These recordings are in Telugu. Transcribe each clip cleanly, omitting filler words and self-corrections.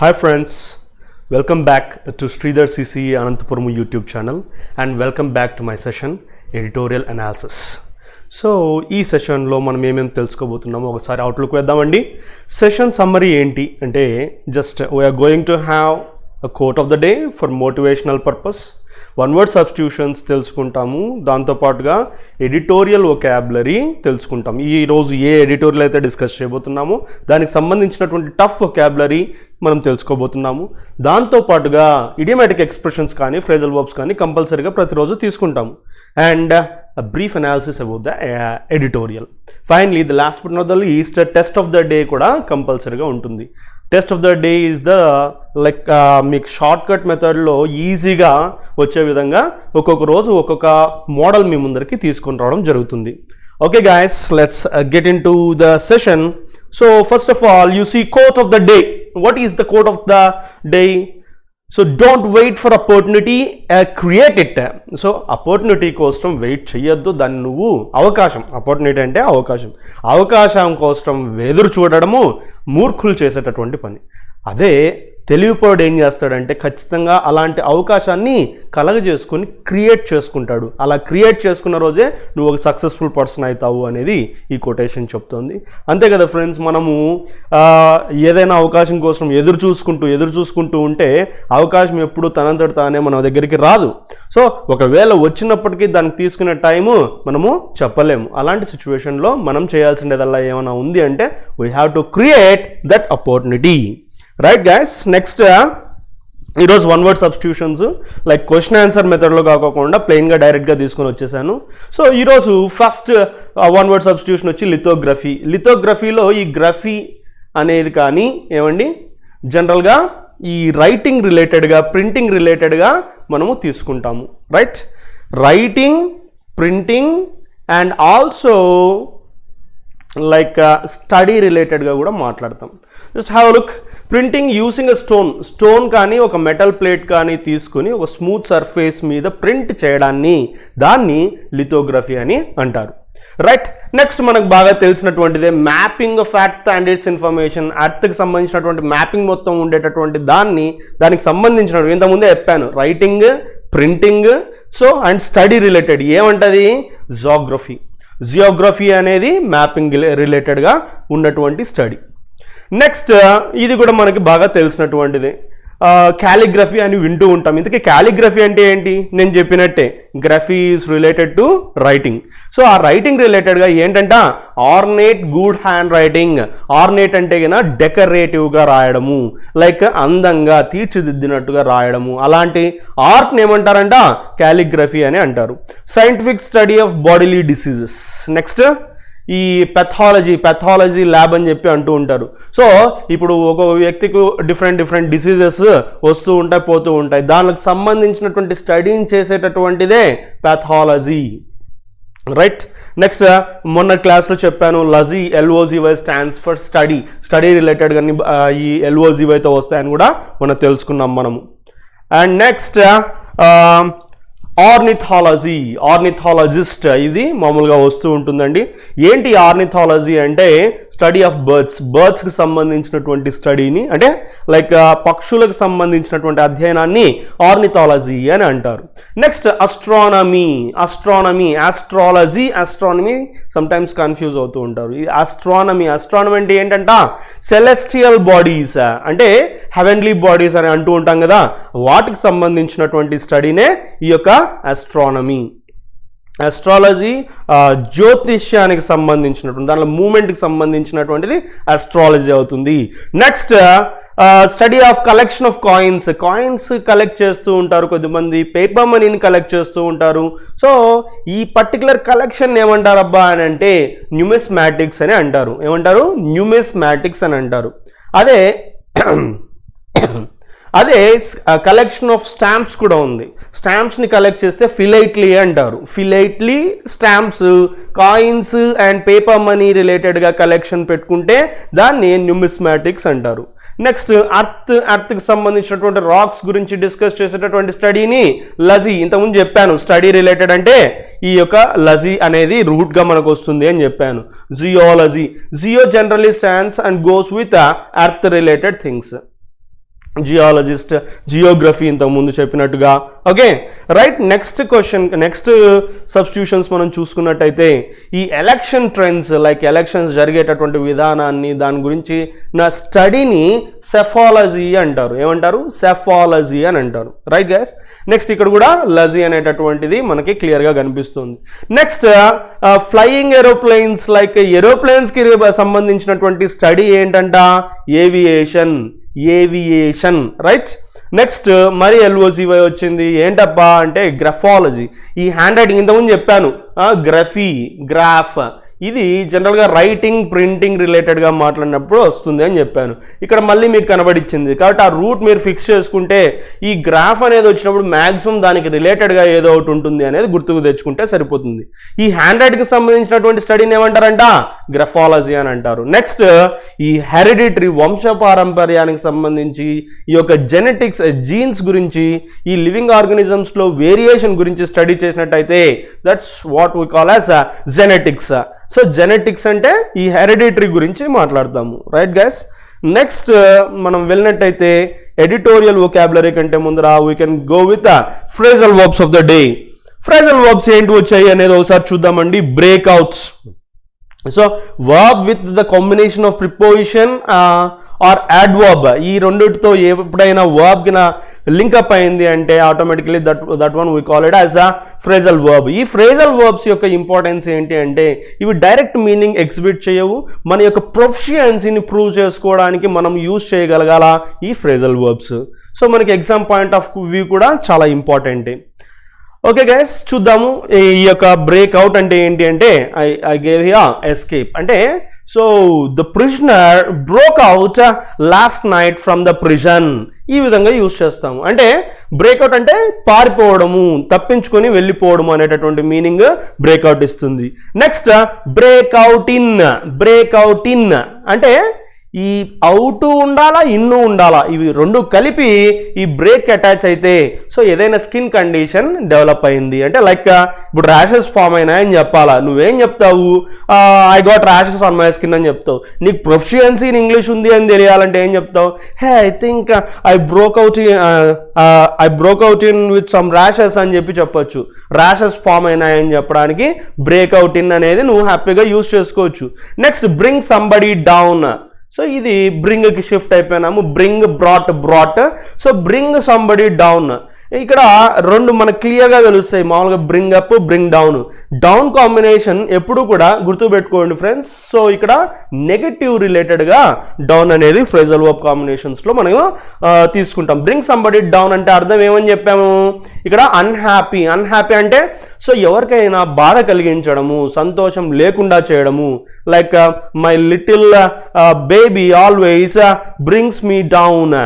Hi friends, welcome back to Sridhar CC Ananthapuram YouTube channel and welcome back to my session Editorial Analysis. So ఈ సెషన్లో మనం ఏమేమి తెలుసుకోబోతున్నామో ఒకసారి అవుట్లుక్ వేద్దామండి. సెషన్ సమ్మరీ ఏంటి అంటే just we are going to have a quote of the day for motivational purpose, one word substitutions తెలుసుకుంటాము, దాంతోపాటుగా ఎడిటోరియల్ వొకాబులరీ తెలుసుకుంటాము. ఈరోజు ఏ ఎడిటోరియల్ అయితే డిస్కస్ చేయబోతున్నామో దానికి సంబంధించినటువంటి టఫ్ వొకాబులరీ మనం తెలుసుకోబోతున్నాము. దాంతోపాటుగా ఇడియోమాటిక్ ఎక్స్ప్రెషన్స్ కానీ ఫ్రేజల్ వర్బ్స్ కానీ కంపల్సరీగా ప్రతిరోజు తీసుకుంటాము. And a brief analysis about the editorial. Finally, the last but not the least, test of the day kuda compulsory ga untundi. Test of the day is the మీకు షార్ట్కట్ మెథడ్లో ఈజీగా వచ్చే విధంగా ఒక్కొక్క రోజు ఒక్కొక్క మోడల్ మీ ముందరికి తీసుకొని రావడం జరుగుతుంది. Okay guys, let's get in to the session. So first of all you see quote of the day. What is the quote of the day? So don't wait for opportunity, create it. So opportunity కోసం వెయిట్ చెయ్యొద్దు, దాన్ని నువ్వు అవకాశం, అపర్చునిటీ అంటే అవకాశం కోసం ఎదురు చూడడము మూర్ఖులు చేసేటటువంటి పని. అదే తెలివిపరుడు ఏం చేస్తాడంటే ఖచ్చితంగా అలాంటి అవకాశాన్ని కలగజేసుకొని క్రియేట్ చేసుకుంటాడు. అలా క్రియేట్ చేసుకున్న రోజే నువ్వు ఒక సక్సెస్ఫుల్ పర్సన్ అవుతావు అనేది ఈ కొటేషన్ చెప్తోంది. అంతే కదా ఫ్రెండ్స్, మనము ఏదైనా అవకాశం కోసం ఎదురు చూసుకుంటూ ఉంటే అవకాశం ఎప్పుడు తనంతట తానే మన దగ్గరికి రాదు. సో ఒకవేళ వచ్చినప్పటికీ దానికి తీసుకునే టైము మనము చెప్పలేము. అలాంటి సిచ్యువేషన్లో మనం చేయాల్సినదల్లా ఏమైనా ఉంది అంటే we have to create that opportunity. Right guys, next ఈరోజు one word substitutions like question answer మెథడ్లో కాకుండా ప్లెయిన్గా డైరెక్ట్గా తీసుకొని వచ్చేసాను. సో ఈరోజు ఫస్ట్ వన్ వర్డ్ సబ్స్టిట్యూషన్ వచ్చి లిథోగ్రఫీ. లిథోగ్రఫీలో ఈ గ్రఫీ అనేది కానీ ఏమండి జనరల్గా ఈ రైటింగ్ రిలేటెడ్గా, ప్రింటింగ్ రిలేటెడ్గా మనము తీసుకుంటాము. Right, writing, printing and also like study రిలేటెడ్గా కూడా మాట్లాడతాం. Just have look. Printing using a stone కానీ ఒక మెటల్ ప్లేట్ కానీ తీసుకుని ఒక స్మూత్ సర్ఫేస్ మీద ప్రింట్ చేయడాన్ని దాన్ని లిథోగ్రఫీ అని అంటారు. రైట్, నెక్స్ట్ మనకు బాగా తెలిసినటువంటిదే mapping of earth and its information. ఎర్త్కి సంబంధించినటువంటి మ్యాపింగ్ మొత్తం ఉండేటటువంటి దానికి సంబంధించినటువంటి ఇంతకుముందే చెప్పాను, writing, printing, so and study related ఏమంటది జియోగ్రఫీ అనేది మ్యాపింగ్ రిలేటెడ్గా ఉన్నటువంటి స్టడీ. నెక్స్ట్ ఇది కూడా మనకి బాగా తెలిసినటువంటిది, క్యాలిగ్రఫీ అని వింటూ ఉంటాం. ఇంతకీ క్యాలిగ్రఫీ అంటే ఏంటి? నేను చెప్పినట్టే graphy is related to writing. So ఆ రైటింగ్ రిలేటెడ్గా ఏంటంట ornate good hand writing. Ornate అంటే కన్నా డెకరేటివ్గా రాయడము, లైక్ అందంగా తీర్చిదిద్దినట్టుగా రాయడము, అలాంటి ఆర్ట్ని ఏమంటారంట క్యాలిగ్రఫీ అని అంటారు. Scientific study of bodily diseases. Next ఈ పెథాలజీ ల్యాబ్ అని చెప్పి అంటూ ఉంటారు. సో ఇప్పుడు ఒక వ్యక్తికి డిఫరెంట్ డిసీజెస్ వస్తూ ఉంటాయి, పోతూ ఉంటాయి, దానికి సంబంధించినటువంటి స్టడీని చేసేటటువంటిదే పెథాలజీ. రైట్, నెక్స్ట్ మొన్న క్లాస్లో చెప్పాను LOZY stands for study related కానీ ఈ LOZYతో వస్తాయని కూడా మనం తెలుసుకున్నాం మనము. అండ్ నెక్స్ట్ ఆర్నిథాలజిస్ట్, ఇది మామూలుగా వస్తూ ఉంటుందండి. ఏంటి ఆర్నిథాలజీ అంటే స్టడీ ఆఫ్ బర్డ్స్కి సంబంధించినటువంటి స్టడీని, అంటే లైక్ పక్షులకు సంబంధించినటువంటి అధ్యయనాన్ని ఆర్నిథాలజీ అని అంటారు. నెక్స్ట్ ఆస్ట్రానమీ సమ్టైమ్స్ కన్ఫ్యూజ్ అవుతూ ఉంటారు. ఈ ఆస్ట్రానమీ అంటే ఏంటంట సెలెస్టియల్ బాడీస్, అంటే హెవెన్లీ బాడీస్ అని అంటూ ఉంటాం కదా, వాటికి సంబంధించినటువంటి స్టడీనే ఈ యొక్క ఆస్ట్రానమీ. ఆస్ట్రాలజీ జ్యోతిష్యానికి సంబంధించినటువంటి దాంట్లో మూమెంట్కి సంబంధించినటువంటిది ఆస్ట్రాలజీ అవుతుంది. Next study of collection of coins collect చేస్తూ ఉంటారు కొంతమంది, పేపర్ మనీని కలెక్ట్ చేస్తూ ఉంటారు. సో ఈ పర్టికులర్ కలెక్షన్ ఏమంటారబ్బా అని అంటే న్యూమిస్మాటిక్స్ అని అంటారు. ఏమంటారు? న్యూమిస్మాటిక్స్ అని అంటారు. అదే కలెక్షన్ ఆఫ్ స్టాంప్స్ కూడా ఉంది. స్టాంప్స్ని కలెక్ట్ చేస్తే ఫిలైట్లీ అంటారు. Philately stamps, coins and paper money రిలేటెడ్గా కలెక్షన్ పెట్టుకుంటే దాన్ని న్యూమిస్మాటిక్స్ అంటారు. నెక్స్ట్ అర్త్కి సంబంధించినటువంటి రాక్స్ గురించి డిస్కస్ చేసేటటువంటి స్టడీని లజీ, ఇంతకుముందు చెప్పాను స్టడీ రిలేటెడ్ అంటే ఈ యొక్క లజీ అనేది రూట్గా మనకు వస్తుంది అని చెప్పాను. Geo generally stands and goes with earth related things. Geologist, geography ఇంతకుముందు చెప్పినట్టుగా. Okay right. Next question, next substitutions మనం చూసుకున్నట్టయితే ఈ ఎలక్షన్ ట్రెండ్స్, లైక్ ఎలక్షన్స్ జరిగేటటువంటి విధానాన్ని, దాని గురించి నా స్టడీని సెఫాలజీ అంటారు. ఏమంటారు? సెఫాలజీ అని అంటారు. Right guys. నెక్స్ట్ ఇక్కడ కూడా లజీ అనేటటువంటిది మనకి క్లియర్గా కనిపిస్తుంది. నెక్స్ట్ ఫ్లయింగ్ ఏరోప్లేన్స్, లైక్ ఏరోప్లేన్స్కి సంబంధించినటువంటి స్టడీ ఏంటంట? ఏవియేషన్. రైట్. నెక్స్ట్ మరి LOCY వచ్చింది. ఏంటబ్బా అంటే గ్రాఫాలజీ. ఈ హ్యాండ్ రైటింగ్ ఇంతకుముందు చెప్పాను, గ్రాఫ్ ఇది జనరల్గా రైటింగ్, ప్రింటింగ్ రిలేటెడ్గా మాట్లాడినప్పుడు వస్తుంది అని చెప్పాను. ఇక్కడ మళ్ళీ మీకు కనబడిచ్చింది కాబట్టి ఆ రూట్ మీరు ఫిక్స్ చేసుకుంటే ఈ గ్రాఫ్ అనేది వచ్చినప్పుడు మ్యాక్సిమం దానికి రిలేటెడ్గా ఏదో ఒకటి ఉంటుంది అనేది గుర్తుకు తెచ్చుకుంటే సరిపోతుంది. ఈ హ్యాండ్ రైట్కి సంబంధించినటువంటి స్టడీని ఏమంటారంట? గ్రాఫాలజీ అని అంటారు. నెక్స్ట్ ఈ హెరిడిటరీ, వంశపారంపర్యానికి సంబంధించి ఈ యొక్క జెనెటిక్స్, జీన్స్ గురించి, ఈ లివింగ్ ఆర్గానిజమ్స్లో వేరియేషన్ గురించి స్టడీ చేసినట్టయితే that's what we call as genetics. So genetics అంటే ఈ హెరిడిటరీ గురించి మాట్లాడతాము. Right guys. నెక్స్ట్ మనం వెళ్ళినట్టయితే ఎడిటోరియల్ వొకాబులరీ కంటే ముందర we can go with phrasal verbs of the day. Phrasal verbs ఏంటి వచ్చాయి అనేది ఒకసారి చూద్దామండి. Breakouts. So verb with the combination of preposition or adverb, ఈ రెండిటితో ఎప్పుడైనా వర్బ్ కింద లింకప్ అయింది అంటే automatically that one we call it as a phrasal verb. ఈ ఫ్రేజల్ వర్బ్స్ యొక్క ఇంపార్టెన్స్ ఏంటి అంటే ఇవి డైరెక్ట్ మీనింగ్ ఎగ్జిబిట్ చేయవు, మన యొక్క ప్రొఫిషియన్సీని ప్రూవ్ చేసుకోవడానికి మనం యూజ్ చేయగలగాల ఈ ఫ్రేజల్ వర్బ్స్. సో మనకి ఎగ్జామ్ పాయింట్ ఆఫ్ వ్యూ కూడా చాలా ఇంపార్టెంటే. ఓకే గైస్, చూద్దాము ఈ యొక్క బ్రేక్అవుట్ అంటే ఏంటి అంటే ఐ గేవ్ హియర్ ఎస్కేప్ అంటే so the prisoner broke out last night from the prison, ఈ విధంగా యూజ్ చేస్తాము. అంటే బ్రేక్అవుట్ అంటే పారిపోవడము, తప్పించుకొని వెళ్ళిపోవడము అనేటటువంటి మీనింగ్ బ్రేక్అవుట్ ఇస్తుంది. నెక్స్ట్ బ్రేక్అవుట్ ఇన్ అంటే ఈ అవుట్ ఉండాలా, ఇన్ను ఉండాలా, ఇవి రెండు కలిపి ఈ బ్రేక్ అటాచ్ అయితే సో ఏదైనా స్కిన్ కండిషన్ డెవలప్ అయింది అంటే లైక్ ఇప్పుడు ర్యాషెస్ ఫామ్ అయినాయని చెప్పాలా, నువ్వేం చెప్తావు? I got rashes on my skin అని చెప్తావు. నీకు ప్రొఫిషియన్సీ ఇన్ ఇంగ్లీష్ ఉంది అని తెలియాలంటే ఏం చెప్తావు? I think I broke out in with some rashes అని చెప్పొచ్చు. ర్యాషెస్ ఫామ్ అయినాయని చెప్పడానికి బ్రేక్అవుట్ ఇన్ అనేది నువ్వు హ్యాపీగా యూజ్ చేసుకోవచ్చు. Next bring somebody down. So ఇది బ్రింగ్కి షిఫ్ట్ అయిపోయినాము. Bring, brought. So bring somebody down. ఇక్కడ రెండు మనకు క్లియర్గా తెలుస్తాయి. మామూలుగా bring up, bring down. Down combination ఎప్పుడు కూడా గుర్తుపెట్టుకోండి ఫ్రెండ్స్. సో ఇక్కడ నెగటివ్ రిలేటెడ్గా డౌన్ అనేది ఫ్రేజల్ వర్బ్ కాంబినేషన్స్లో మనం తీసుకుంటాం. బ్రింగ్ సంబడీ డౌన్ అంటే అర్థం ఏమని చెప్పాము? ఇక్కడ అన్హ్యాపీ అంటే సో ఎవరికైనా బాధ కలిగించడము, సంతోషం లేకుండా చేయడము. Like my little baby always brings me down.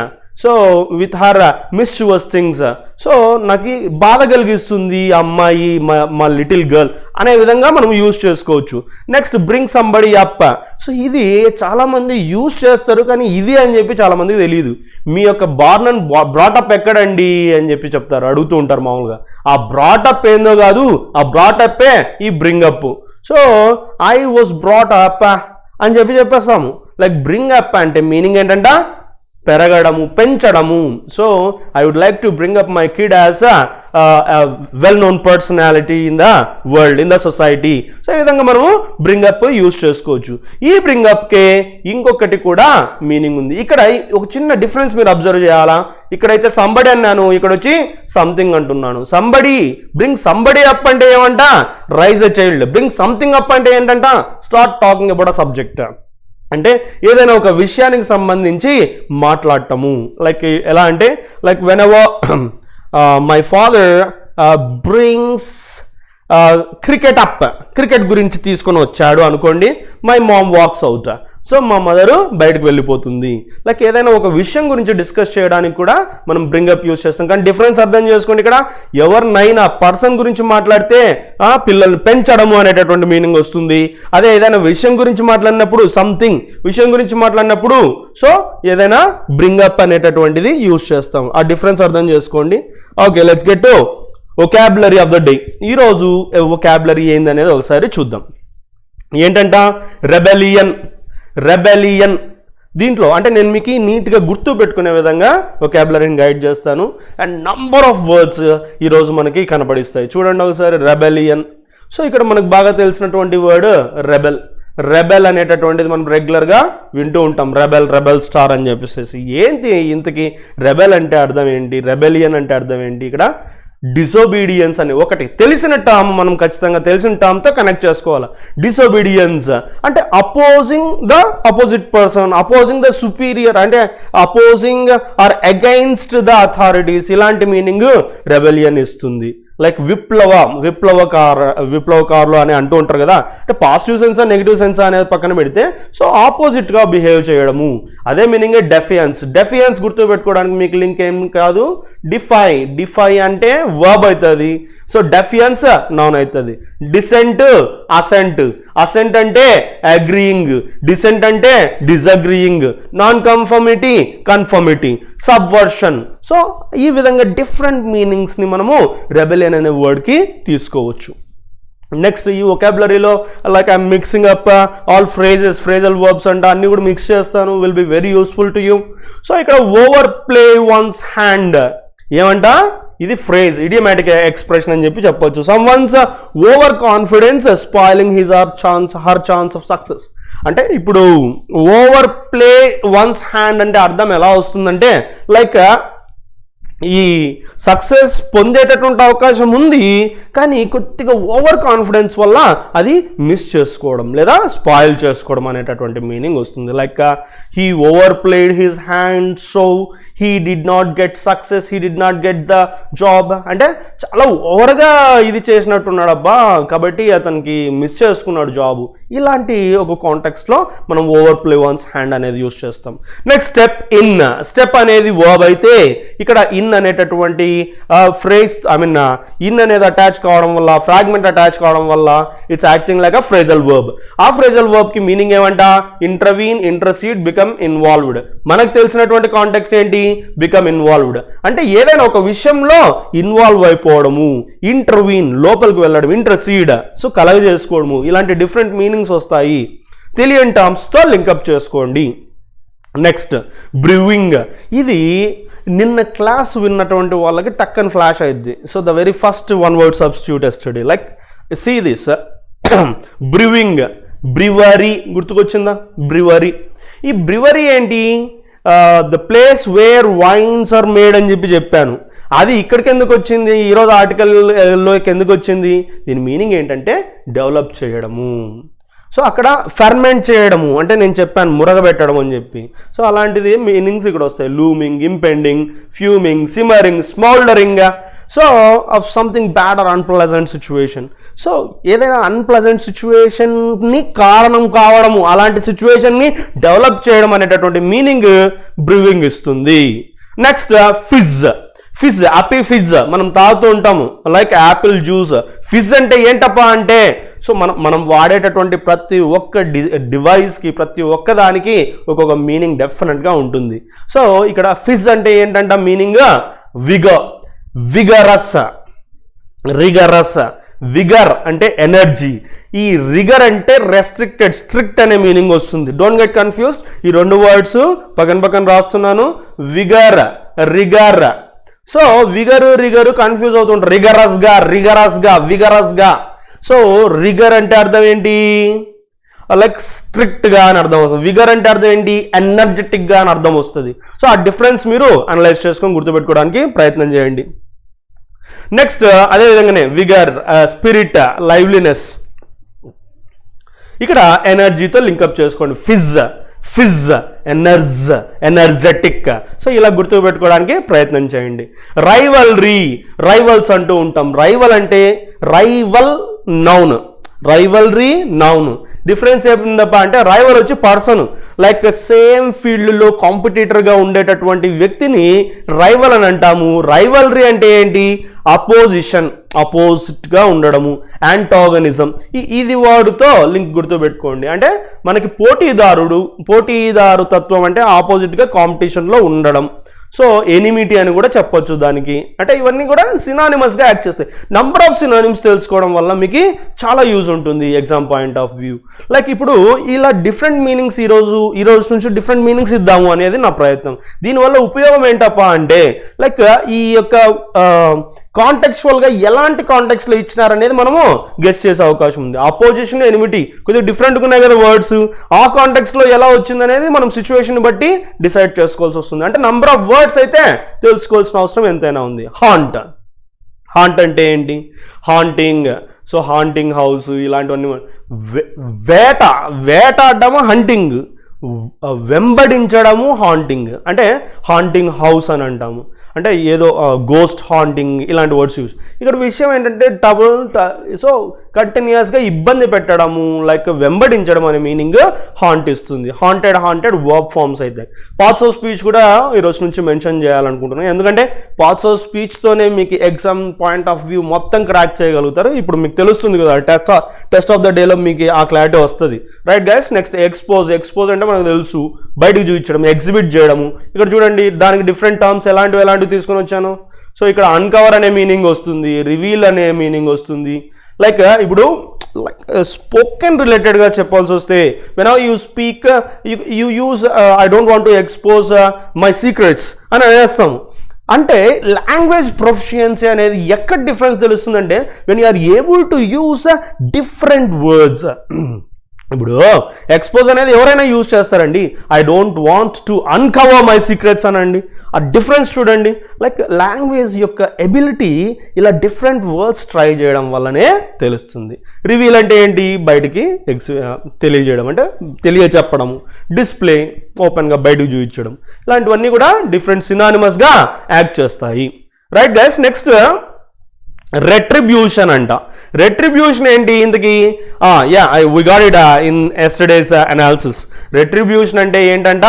So with her mischievous things. So నాకు బాధ కలిగిస్తుంది అమ్మాయి, మా లిటిల్ గర్ల్ అనే విధంగా మనం యూజ్ చేసుకోవచ్చు. Next bring somebody up. So ఇది చాలామంది యూజ్ చేస్తారు కానీ ఇది అని చెప్పి చాలామందికి తెలియదు. మీ యొక్క బార్న్ అండ్ బ్రాటప్ ఎక్కడండి అని చెప్పి చెప్తారు, అడుగుతూ ఉంటారు మామూలుగా. ఆ బ్రాటప్ ఏందో కాదు, ఆ బ్రాటప్పే ఈ bring up. So I was brought up అని చెప్పేస్తాము. లైక్ బ్రింగ్ అప్ అంటే మీనింగ్ ఏంటంట? పెరగడము, పెంచడము. So I would like to bring up my kid as a well-known personality in the world, in the society. So ఈ విధంగా మనము బ్రింగప్ యూజ్ చేసుకోవచ్చు. ఈ బ్రింగప్కే ఇంకొకటి కూడా మీనింగ్ ఉంది. ఇక్కడ ఒక చిన్న డిఫరెన్స్ మీరు అబ్జర్వ్ చేయాలా. ఇక్కడైతే సంబడి అన్నాను, ఇక్కడ వచ్చి సంథింగ్ అంటున్నాను. సంబడి, బ్రింగ్ సంబడి అప్ అంటే ఏమంట? Rise a child. Bring something up అంటే ఏంటంట? Start talking about a subject. అంటే ఏదైనా ఒక విషయానికి సంబంధించి మాట్లాడటము. లైక్ ఎలా అంటే like when ever my father brings cricket up, cricket గురించి తీసుకొని వచ్చాడు అనుకోండి. My mom walks out. So మా మదరు బయటకు వెళ్ళిపోతుంది. లైక్ ఏదైనా ఒక విషయం గురించి డిస్కస్ చేయడానికి కూడా మనం బ్రింగప్ యూజ్ చేస్తాం. కానీ డిఫరెన్స్ అర్థం చేసుకోండి. ఇక్కడ ఎవరినైనా పర్సన్ గురించి మాట్లాడితే పిల్లల్ని పెంచడము అనేటటువంటి మీనింగ్ వస్తుంది. అదే ఏదైనా విషయం గురించి మాట్లాడినప్పుడు, సంథింగ్ విషయం గురించి మాట్లాడినప్పుడు సో ఏదైనా బ్రింగప్ అనేటటువంటిది యూజ్ చేస్తాం. ఆ డిఫరెన్స్ అర్థం చేసుకోండి. Okay, let's get to vocabulary of the day. ఈరోజు వొకాబులరీ ఏందనేది ఒకసారి చూద్దాం. ఏంటంట? రెబెలియన్. దీంట్లో అంటే నేను మీకు నీట్గా గుర్తు పెట్టుకునే విధంగా వొకాబులరీని గైడ్ చేస్తాను. అండ్ నంబర్ ఆఫ్ వర్డ్స్ ఈరోజు మనకి కనపడిస్తాయి. చూడండి ఒకసారి రెబెలియన్. సో ఇక్కడ మనకు బాగా తెలిసినటువంటి వర్డ్ రెబెల్. రెబెల్ అనేటటువంటిది మనం రెగ్యులర్గా వింటూ ఉంటాం, రెబెల్ స్టార్ అని చెప్పేసి. ఏంటి ఇంతకీ రెబెల్ అంటే అర్థం ఏంటి, రెబెలియన్ అంటే అర్థం ఏంటి? ఇక్కడ డిసోబీడియన్స్ అని ఒకటి తెలిసిన టర్మ్ మనం ఖచ్చితంగా తెలిసిన టర్మ్తో కనెక్ట్ చేసుకోవాలి. డిసోబీడియన్స్ అంటే opposing the opposite person, opposing the superior, అంటే opposing or against the authorities, ఇలాంటి మీనింగ్ రెబెలియన్ ఇస్తుంది. లైక్ విప్లవకారులు అని అంటూ ఉంటారు కదా, అంటే పాజిటివ్ సెన్స్ నెగిటివ్ సెన్స్ అనేది పక్కన పెడితే సో ఆపోజిట్గా బిహేవ్ చేయడము, అదే మీనింగ్ డెఫియన్స్. డెఫియన్స్ గుర్తుపెట్టుకోవడానికి మీకు లింక్ ఏం కాదు, డిఫై అంటే వర్బ్ అవుతుంది, సో డెఫియన్స్ నౌన్ అవుతుంది. డిసెంట్ అసెంట్ అంటే అగ్రీయింగ్, డిసెంట్ అంటే disagreeing, non conformity, Subversion. So ఈ విధంగా డిఫరెంట్ మీనింగ్స్ని మనము రెబెలియన్ అనే వర్డ్కి తీసుకోవచ్చు. నెక్స్ట్ ఈ వొకాబులరీలో like I'm mixing up all phrasal verbs అంటే అన్ని కూడా మిక్స్ చేస్తాను, will be very useful to you. So ఇక్కడ ఓవర్ ప్లే వన్స్ హ్యాండ్ ఏమంట, ఇది ఫ్రేజ్, ఇడియమాటిక్ ఎక్స్ప్రెషన్ అని చెప్పొచ్చు. Someone's overconfidence spoiling his her chance of success. అంటే ఇప్పుడు ఓవర్ ప్లే వన్స్ హ్యాండ్ అంటే అర్థం ఎలా వస్తుందంటే లైక్ ఈ సక్సెస్ పొందేటటువంటి అవకాశం ఉంది, కానీ కొద్దిగా ఓవర్ కాన్ఫిడెన్స్ వల్ల అది మిస్ చేసుకోవడం లేదా స్పాయిల్ చేసుకోవడం అనేటటువంటి మీనింగ్ వస్తుంది. Like he over played his hand so he did not get success, he did not get the job. అంటే చాలా ఓవర్గా ఇది చేసినట్టున్నాడు అబ్బా, కాబట్టి అతనికి మిస్ చేసుకున్నాడు జాబ్. ఇలాంటి ఒక కాంటెక్స్ట్లో మనం ఓవర్ ప్లే వన్స్ హ్యాండ్ అనేది యూస్ చేస్తాం. నెక్స్ట్ స్టెప్ అనేది వర్బ్ అయితే ఇక్కడ ఇన్ అనేటటువంటి ఫ్రేజ్ ఇన్ అనేది అటాచ్ కావడం వల్ల, ఫ్రాగ్మెంట్ అటాచ్ కావడం వల్ల it's acting like a phrasal verb. ఆ ఫ్రేజల్ వర్బ్ కి మీనింగ్ ఏమంట, ఇంటర్వీన్, ఇంటర్సీడ్, బికమ్ ఇన్వాల్వ్డ్. మనకు తెలిసినటువంటి కాంటెక్స్ట్ ఏంటి, బికమ్ ఇన్వాల్వ్డ్ అంటే ఏదైనా ఒక విషయంలో ఇన్వాల్వ్ అయిపోవడము, ఇంటర్వీన్ లోపలికి వెళ్ళడం, ఇంటర్సీడ్ సో కలగ చేసుకోవడము. ఇలాంటి డిఫరెంట్ మీనింగ్స్ వస్తాయి. తెలియని టర్మ్స్తో లింకప్ చేసుకోండి. Next brewing. ఇది నిన్న క్లాస్ విన్నటువంటి వాళ్ళకి టక్కన్ ఫ్లాష్ అయింది. So the very first one word substitute yesterday, like see this brewing, brewery గుర్తుకొచ్చిందా? బ్రివరీ. ఈ బ్రివరీ ఏంటి, the place where wines are made అని చెప్పాను. అది ఇక్కడికి ఎందుకు వచ్చింది, ఈరోజు ఆర్టికల్లోకి ఎందుకు వచ్చింది? దీని మీనింగ్ ఏంటంటే డెవలప్ చేయడము. సో అక్కడ ఫెర్మెంట్ చేయడము అంటే నేను చెప్పాను మురగబెట్టడం అని చెప్పి. సో అలాంటిది మీనింగ్స్ ఇక్కడ వస్తాయి. Looming, impending, fuming, simmering, smouldering. So of something bad or unpleasant situation. So ఏదైనా అన్ప్లెజెంట్ సిచ్యువేషన్ని కారణం కావడము, అలాంటి సిచ్యువేషన్ని డెవలప్ చేయడం అనేటటువంటి మీనింగ్ బ్రూయింగ్ ఇస్తుంది. నెక్స్ట్ ఫిజ్, యాపిల్ ఫిజ్ మనం తాగుతూ ఉంటాము, లైక్ యాపిల్ జ్యూస్. ఫిజ్ అంటే ఏంటప్పా అంటే సో మనం వాడేటటువంటి ప్రతి ఒక్క డివైస్కి, ప్రతి ఒక్క దానికి ఒక్కొక్క మీనింగ్ డెఫినెట్గా ఉంటుంది. సో ఇక్కడ ఫిజ్ అంటే ఏంటంటే మీనింగ్ విగరస్. విగర్ అంటే ఎనర్జీ. ఈ రిగర్ అంటే రెస్ట్రిక్టెడ్, స్ట్రిక్ట్ అనే మీనింగ్ వస్తుంది. Don't get confused. ఈ రెండు వర్డ్స్ పక్కన రాస్తున్నాను, విగర్, రిగర్. సో రిగరు కన్ఫ్యూజ్ అవుతుంటారు, విగరస్గా. సో రిగర్ అంటే అర్థం ఏంటి, లైక్ స్ట్రిక్ట్గా అని అర్థం వస్తుంది. విగర్ అంటే అర్థం ఏంటి, ఎనర్జెటిక్గా అని అర్థం వస్తుంది. సో ఆ డిఫరెన్స్ మీరు అనలైజ్ చేసుకొని గుర్తుపెట్టుకోవడానికి ప్రయత్నం చేయండి. నెక్స్ట్ అదేవిధంగానే విగర్, స్పిరిట్, లైవ్లీనెస్. ఇక్కడ ఎనర్జీతో లింకప్ చేసుకోండి. Fizz energetic. సో ఇలా గుర్తుపెట్టుకోవడానికి ప్రయత్నం చేయండి. రైవల్స్ అంటూ ఉంటాం. రైవల్ అంటే రైవల్రీ నౌన్. డిఫరెన్స్ ఏమిందప్ప అంటే రైవల్ వచ్చి పర్సన్, లైక్ సేమ్ ఫీల్డ్లో కాంపిటీటర్గా ఉండేటటువంటి వ్యక్తిని రైవల్ అని అంటాము. రైవల్రీ అంటే ఏంటి, అపోజిట్గా ఉండడము, యాంటాగనిజం. ఇది వాడుతో లింక్ గుర్తుపెట్టుకోండి. అంటే మనకి పోటీదారు తత్వం అంటే ఆపోజిట్గా కాంపిటీషన్లో ఉండడం. సో ఎనిమిటీ అని కూడా చెప్పొచ్చు దానికి. అంటే ఇవన్నీ కూడా సినానిమస్గా యాక్ట్ చేస్తాయి. నంబర్ ఆఫ్ సినానిమ్స్ తెలుసుకోవడం వల్ల మీకు చాలా యూజ్ ఉంటుంది exam point of view. Like ఇప్పుడు ఇలా డిఫరెంట్ మీనింగ్స్ ఈ రోజు నుంచి డిఫరెంట్ మీనింగ్స్ ఇద్దాము అనేది నా ప్రయత్నం. దీనివల్ల ఉపయోగం ఏంటప్ప అంటే లైక్ ఈ యొక్క కాంటెక్చువల్గా ఎలాంటి కాంటెక్స్లో ఇచ్చినారనేది మనము గెస్ చేసే అవకాశం ఉంది. అపోజిషన్, ఎనిమిటీ కొద్దిగా డిఫరెంట్గా ఉన్నాయి కదా వర్డ్స్, ఆ కాంటెక్స్లో ఎలా వచ్చిందనేది మనం సిచ్యువేషన్ బట్టి డిసైడ్ చేసుకోవాల్సి వస్తుంది. అంటే నంబర్ ఆఫ్ వర్డ్స్ అయితే తెలుసుకోవాల్సిన అవసరం ఎంతైనా ఉంది. హాంట్ అంటే ఏంటి? హాంటింగ్, సో హాంటింగ్ హౌస్ ఇలాంటివన్నీ. వేటాడము హంటింగ్, వెంబడించడము హాంటింగ్, అంటే హాంటింగ్ హౌస్ అని అంటాము. అంటే ఏదో గోస్ట్ హాంటింగ్ ఇలాంటి వర్డ్స్ యూజ్. ఇక్కడ విషయం ఏంటంటే సో కంటిన్యూస్గా ఇబ్బంది పెట్టడము, లైక్ వెంబడించడం అనే మీనింగ్ హాంట్ ఇస్తుంది. హాంటెడ్ వర్బ్ ఫార్మ్స్ అయితే. పార్ట్స్ ఆఫ్ స్పీచ్ కూడా ఈరోజు నుంచి మెన్షన్ చేయాలనుకుంటున్నాను, ఎందుకంటే పార్ట్స్ ఆఫ్ స్పీచ్తోనే మీకు ఎగ్జామ్ పాయింట్ ఆఫ్ వ్యూ మొత్తం క్రాక్ చేయగలుగుతారు. ఇప్పుడు మీకు తెలుస్తుంది కదా, టెస్ట్ ఆఫ్ ద డేలో మీకు ఆ క్లారిటీ వస్తుంది. రైట్ గైస్, నెక్స్ట్ ఎక్స్పోజ్ అంటే మనకు తెలుసు బయటకు చూపించడం, ఎగ్జిబిట్ చేయడము. ఇక్కడ చూడండి దానికి డిఫరెంట్ టర్మ్స్ ఎలాంటివి తీసుకొని వచ్చాను. సో ఇక్కడ అన్కవర్ అనే మీనింగ్ వస్తుంది, రివీల్ అనే మీనింగ్ వస్తుంది. లైక్ ఇప్పుడు లైక్ స్పోకెన్ రిలేటెడ్గా చెప్పాల్సి వస్తే when you speak you use I don't want to expose my secrets అని అనేస్తాము. అంటే లాంగ్వేజ్ ప్రొఫిషియన్సీ అనేది ఎక్కడ డిఫరెన్స్ తెలుస్తుందంటే when you are able to use different words. ఇప్పుడు ఎక్స్పోజ్ అనేది ఎవరైనా యూజ్ చేస్తారండి. I don't want to uncover my secrets అనండి. ఆ డిఫరెన్స్ చూడండి. లైక్ లాంగ్వేజ్ యొక్క ఎబిలిటీ ఇలా డిఫరెంట్ వర్డ్స్ ట్రై చేయడం వల్లనే తెలుస్తుంది. రివీల్ అంటే ఏంటి? బయటికి తెలియజేయడం, అంటే తెలియచెప్పడము. డిస్ప్లే ఓపెన్గా బయటకు చూపించడం. ఇలాంటివన్నీ కూడా డిఫరెంట్ సినానిమస్గా యాక్ట్ చేస్తాయి. రైట్ గైస్, నెక్స్ట్ రెట్రిబ్యూషన్ అంట. రెట్రిబ్యూషన్ ఏంటి ఇంతకీ? We got it in yesterday's analysis. Retribution అంటే ఏంటంట?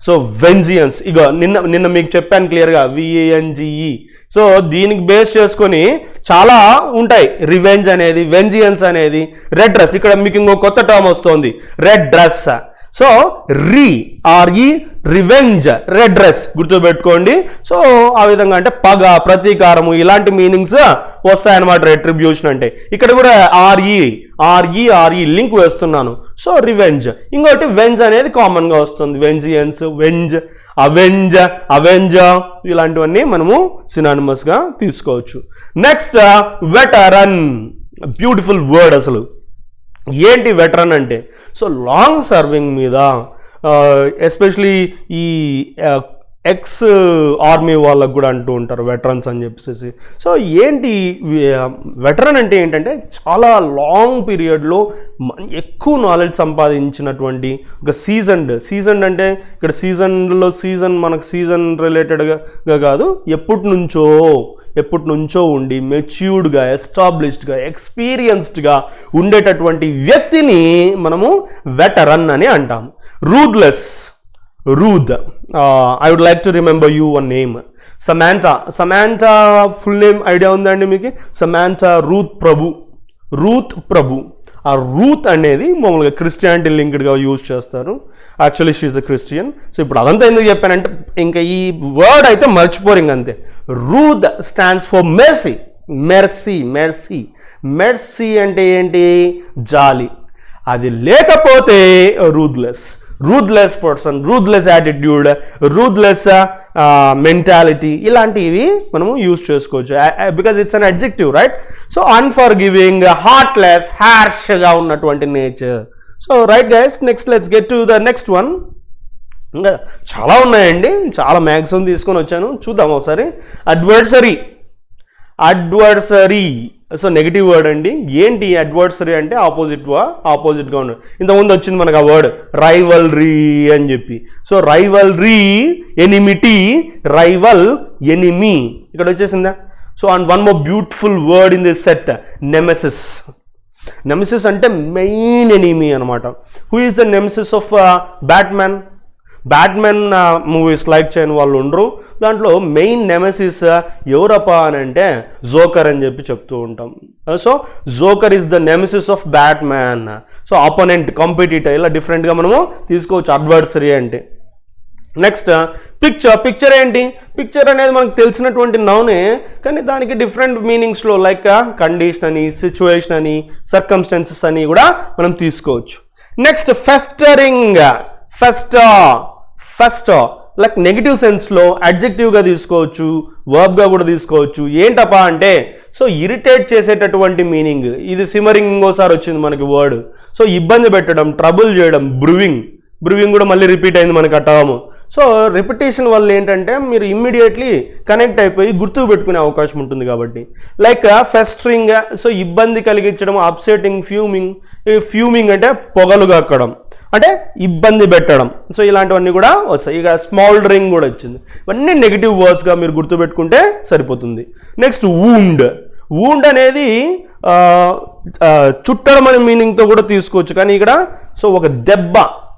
సో వెంజియన్స్. ఇగో నిన్న మీకు చెప్పాను క్లియర్గా, VANGE. సో దీనికి బేస్ చేసుకొని చాలా ఉంటాయి. రివెంజ్ అనేది, వెంజియన్స్ అనేది, రెడ్ డ్రెస్. ఇక్కడ మీకు ఇంకో కొత్త టర్మ్ వస్తుంది, red dress. So revenge, red dress గుర్తుపెట్టుకోండి. సో ఆ విధంగా అంటే పగ, ప్రతీకారము ఇలాంటి మీనింగ్స్ వస్తాయన్నమాట రెట్రిబ్యూషన్ అంటే. ఇక్కడ కూడా RE లింక్ వేస్తున్నాను. So revenge. ఇంకోటి వెంజ్ అనేది కామన్గా వస్తుంది, వెంజియన్స్, వెంజ్, అవెంజ్ ఇలాంటివన్నీ మనము సినానిమస్గా తీసుకోవచ్చు. Next veteran. బ్యూటిఫుల్ వర్డ్ అసలు. ఏంటి వెటరన్ అంటే? సో లాంగ్ సర్వింగ్ మీద ఎస్పెషలీ ఈ ఎక్స్ ఆర్మీ వాళ్ళకు కూడా అంటూ ఉంటారు వెటరన్స్ అని చెప్పేసి. సో ఏంటి వెటరన్ అంటే ఏంటంటే చాలా లాంగ్ పీరియడ్లో ఎక్కువ నాలెడ్జ్ సంపాదించినటువంటి ఒక సీజన్డ్ అంటే ఇక్కడ సీజన్ మనకు సీజన్ రిలేటెడ్గా కాదు, ఎప్పటి నుంచో ఉండి మెచ్యూర్డ్గా, ఎస్టాబ్లిష్డ్గా, ఎక్స్పీరియన్స్డ్గా ఉండేటటువంటి వ్యక్తిని మనము వెటరన్ అని అంటాము. Ruth. I would like to remember you one name, Samantha full name idea ఉందండి మీకు? సమాంటా రూత్ ప్రభు. ఆ రూత్ అనేది మామూలుగా క్రిస్టియానిటీ లింక్డ్గా యూజ్ చేస్తారు. Actually she is a Christian. So ఇప్పుడు అదంతా ఎందుకు చెప్పానంటే ఇంకా ఈ వర్డ్ అయితే మర్చిపోరు ఇంకంతే. రూత్ స్టాండ్స్ ఫర్ మెర్సీ అంటే ఏంటి? జాలి. అది లేకపోతే ruthless person, ruthless attitude, ruthless mentality ఇలాంటివి మనము యూజ్ చేసుకోవచ్చు. Because it's an adjective, right? So unforgiving, heartless, హార్ష్గా ఉన్నటువంటి nature. So right guys, next let's get to the next one. ఇంకా చాలా ఉన్నాయండి, చాలా మ్యాక్సిమం తీసుకొని వచ్చాను, చూద్దాం ఒకసారి. అడ్వర్సరీ. సో నెగిటివ్ వర్డ్ అండి. ఏంటి అడ్వర్సరీ అంటే? ఆపోజిట్గా ఉండదు. ఇంతకుముందు వచ్చింది మనకు ఆ వర్డ్ రైవల్రీ అని చెప్పి. సో రైవల్రీ, ఎనిమిటీ, ఎనిమీ ఇక్కడ వచ్చేసిందా? So and one more beautiful word in this set, nemesis అంటే మెయిన్ ఎనిమీ అనమాట. Who is the nemesis of batsmen movies like చేయని వాళ్ళు ఉండరు. దాంట్లో మెయిన్ నెమెసిస్ ఎవరప్పా అని అంటే జోకర్ అని చెప్పి చెప్తూ ఉంటాం. So joker is the nemesis of Batman. So opponent, competitor ఇలా డిఫరెంట్గా మనము తీసుకోవచ్చు అడ్వర్సరీ అంటే. నెక్స్ట్ పిక్చర్ ఏంటి? పిక్చర్ అనేది మనకు తెలిసినటువంటి నౌనే, కానీ దానికి డిఫరెంట్ మీనింగ్స్లో లైక్ కండిషన్ అని, సిచ్యువేషన్ అని, సర్కమ్స్టెన్సెస్ అని కూడా మనం తీసుకోవచ్చు. నెక్స్ట్ ఫెస్టరింగ్. ఫెస్టర్ లైక్ నెగిటివ్ సెన్స్లో అడ్జెక్టివ్గా తీసుకోవచ్చు, వర్బ్గా కూడా తీసుకోవచ్చు. ఏంటప్పా అంటే సో ఇరిటేట్ చేసేటటువంటి మీనింగ్. ఇది సిమరింగ్ ఇంకోసారి వచ్చింది మనకి వర్డ్. సో ఇబ్బంది పెట్టడం, ట్రబుల్ చేయడం. బ్రూవింగ్ కూడా మళ్ళీ రిపీట్ అయింది మనకి ఆ టర్మ్. సో రిపిటేషన్ వల్ల ఏంటంటే మీరు ఇమ్మీడియట్లీ కనెక్ట్ అయిపోయి గుర్తుకు పెట్టుకునే అవకాశం ఉంటుంది కాబట్టి. లైక్ ఫెస్టరింగ్, సో ఇబ్బంది కలిగించడం. అప్సెటింగ్, ఫ్యూమింగ్ అంటే పొగలు కక్కడం, అంటే ఇబ్బంది పెట్టడం. సో ఇలాంటివన్నీ కూడా వస్తాయి. ఇక స్మౌల్డరింగ్ కూడా వచ్చింది. ఇవన్నీ నెగిటివ్ వర్డ్స్గా మీరు గుర్తుపెట్టుకుంటే సరిపోతుంది. నెక్స్ట్ వూండ్ అనేది చుట్టడం అనే మీనింగ్తో కూడా తీసుకోవచ్చు, కానీ ఇక్కడ సో ఒక దెబ్బ,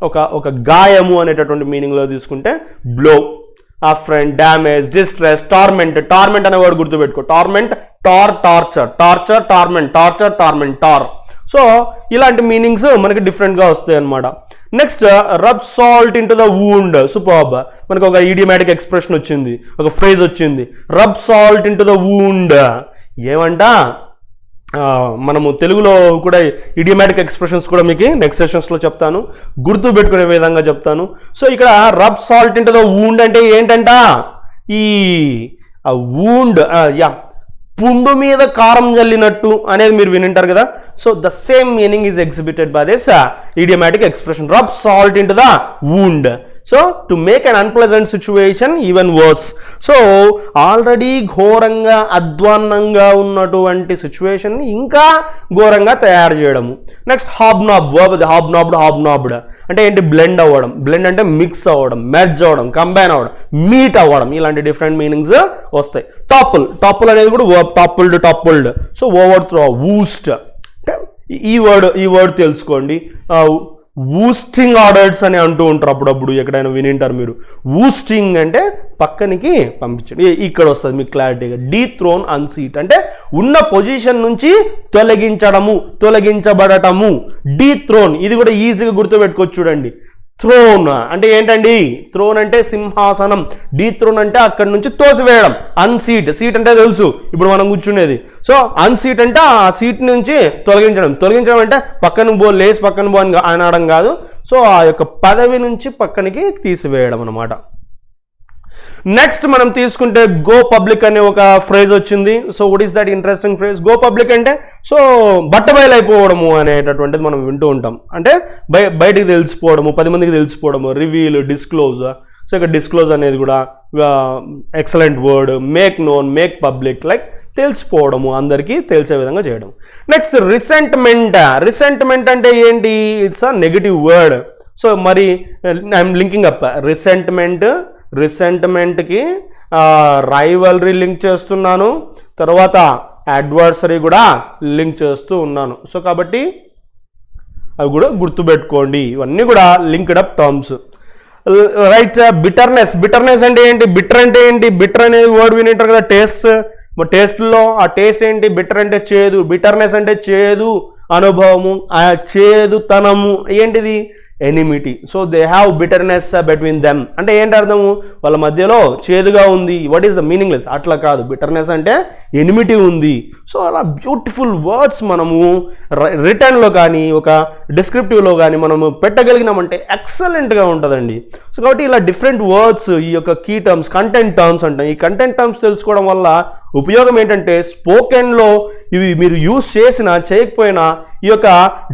ఒక గాయము అనేటటువంటి మీనింగ్లో తీసుకుంటే blow. Affront, damage, distress, torment అనే వర్డ్ గుర్తుపెట్టుకో. టార్మెంట్, టార్చర్, టార్. సో ఇలాంటి మీనింగ్స్ మనకి డిఫరెంట్గా వస్తాయి అన్నమాట. Next rub salt in to the wound. Superb. మనకు ఒక ఇడియోమాటిక్ ఎక్స్ప్రెషన్ వచ్చింది, ఒక ఫ్రేజ్ వచ్చింది, rub salt in to the wound. ఏమంట మనము తెలుగులో కూడా ఇడియోమాటిక్ ఎక్స్ప్రెషన్స్ కూడా మీకు నెక్స్ట్ సెషన్స్లో చెప్తాను, గుర్తు పెట్టుకునే విధంగా చెప్తాను. సో ఇక్కడ rub salt in to the wound అంటే ఏంటంట, ఈ వూండ్ పుండు మీద కారం జల్లినట్టు అనేది మీరు వినింటారు కదా. So the same meaning is exhibited by this idiomatic expression, rub salt in to the wound. So to make an unpleasant situation even worse. So already ఘోరంగా అధ్వాన్నంగా ఉన్నటువంటి సిచ్యువేషన్ని ఇంకా ఘోరంగా తయారు చేయడము. నెక్స్ట్ హాబ్నాబ్. వర్బ్ హాబ్నాబ్డ్ అంటే ఏంటి? బ్లెండ్ అవ్వడం. బ్లెండ్ అంటే మిక్స్ అవ్వడం, మెర్జ్ అవ్వడం, కంబైన్ అవ్వడం, మీట్ అవ్వడం. ఇలాంటి డిఫరెంట్ మీనింగ్స్ వస్తాయి. టాపుల్ అనేది కూడా verb, toppled. So overthrow, oust. అంటే ఈ వర్డ్ తెలుసుకోండి. వూస్టింగ్ ఆర్డర్స్ అని అంటూ ఉంటారు అప్పుడప్పుడు, ఎక్కడైనా వినింటారు మీరు. వూస్టింగ్ అంటే పక్కనికి పంపించండి. ఇక్కడ వస్తుంది మీకు క్లారిటీగా. డీథ్రోన్, అన్సీట్ అంటే ఉన్న పొజిషన్ నుంచి తొలగించబడటము. డీథ్రోన్ ఇది కూడా ఈజీగా గుర్తుపెట్టుకోవచ్చు. చూడండి, థ్రోన్ అంటే ఏంటండి? థ్రోన్ అంటే సింహాసనం. డీథ్రోన్ అంటే అక్కడి నుంచి తోసివేయడం. సీట్ అంటే తెలుసు, ఇప్పుడు మనం కూర్చునేది. సో అన్సీట్ అంటే ఆ సీట్ నుంచి తొలగించడం అంటే లేచి పక్కన పో అని అనడం కాదు. సో ఆ యొక్క పదవి నుంచి పక్కనికి తీసివేయడం అనమాట. నెక్స్ట్ మనం తీసుకుంటే గో పబ్లిక్ అనే ఒక ఫ్రేజ్ వచ్చింది. So what is that interesting phrase? Go public అంటే సో బట్టబయలైపోవడము అనేటటువంటిది మనం వింటూ ఉంటాం. అంటే బయటికి తెలిసిపోవడము, 10 మందికి తెలిసిపోవడము, రివీల్, డిస్క్లోజ్. సో ఇక్కడ డిస్క్లోజ్ అనేది కూడా excellent word. Make known, make public, like తెలిసిపోవడము, అందరికీ తెలిసే విధంగా చేయడం. నెక్స్ట్ రిసెంట్మెంట్ అంటే ఏంటి? It's a negative word. So మరి ఐఎమ్ లింకింగ్ అప్ రిసెంట్మెంట్కి రైవల్రీ లింక్ చేస్తున్నాను, తర్వాత అడ్వర్సరీ కూడా లింక్ చేస్తూ ఉన్నాను. సో కాబట్టి అవి కూడా గుర్తుపెట్టుకోండి. ఇవన్నీ కూడా linked up terms. Right. Bitterness అంటే ఏంటి? బిటర్ అంటే ఏంటి? బిటర్ అనే వర్డ్ వినింటారు కదా, టేస్ట్లో. ఆ టేస్ట్ ఏంటి? బిటర్ అంటే చేదు. బిటర్నెస్ అంటే చేదు అనుభవము, ఆ చేదుతనము. ఏంటిది? Enmity. So they have bitterness between them అంటే ఏంటి అర్థము? వాళ్ళ మధ్యలో చేదుగా ఉంది. What is the meaningless? అట్లా కాదు. బిటర్నెస్ అంటే ఎనిమిటీ ఉంది. సో అలా బ్యూటిఫుల్ వర్డ్స్ మనము రిటర్న్లో కానీ ఒక డిస్క్రిప్టివ్లో కానీ మనము పెట్టగలిగినామంటే ఎక్సలెంట్గా ఉంటుందండి. సో కాబట్టి ఇలా డిఫరెంట్ వర్డ్స్, ఈ యొక్క కీ టర్మ్స్, కంటెంట్ టర్మ్స్ అంటాం. ఈ కంటెంట్ టర్మ్స్ తెలుసుకోవడం వల్ల ఉపయోగం ఏంటంటే స్పోకెన్లో ఇవి మీరు యూజ్ చేసినా చేయకపోయినా ఈ యొక్క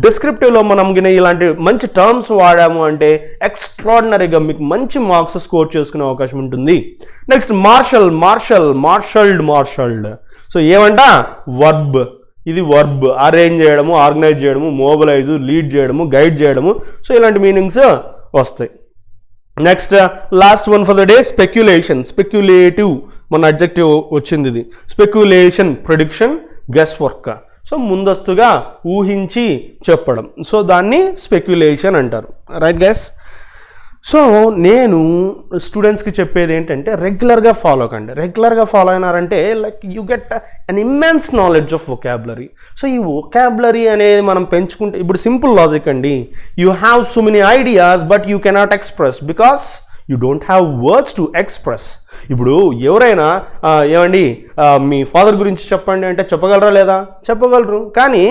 డిస్క్రిప్టివ్లో మనం ఇలాంటి మంచి టర్మ్స్ వాడాము అంటే ఎక్స్ట్రాడినరీగా మీకు మంచి మార్క్స్ స్కోర్ చేసుకునే అవకాశం ఉంటుంది. Next marshalled. సో ఏమంట? వర్బ్. ఇది వర్బ్. అరేంజ్ చేయడము, ఆర్గనైజ్ చేయడము, మొబిలైజ్, లీడ్ చేయడము, గైడ్ చేయడము. సో ఇలాంటి మీనింగ్స్ వస్తాయి. Next last one for the day, speculative. మన అడ్జెక్టివ్ వచ్చింది ఇది. Speculation, prediction, guess work. So ముందస్తుగా ఊహించి చెప్పడం. సో దాన్ని స్పెక్యులేషన్ అంటారు. Right guys? సో నేను స్టూడెంట్స్కి చెప్పేది ఏంటంటే రెగ్యులర్గా ఫాలో కండి. రెగ్యులర్గా ఫాలో అయినారంటే like you get an immense knowledge of vocabulary. So ఈ వొకాబులరీ అనేది మనం పెంచుకుంటే, ఇప్పుడు సింపుల్ లాజిక్ అండి. You have so many ideas but you cannot express because you don't have words to express. ఇప్పుడు ఎవరైనా ఏమండి మీ ఫాదర్ గురించి చెప్పండి అంటే చెప్పగలరా లేదా? చెప్పగలరు. కానీ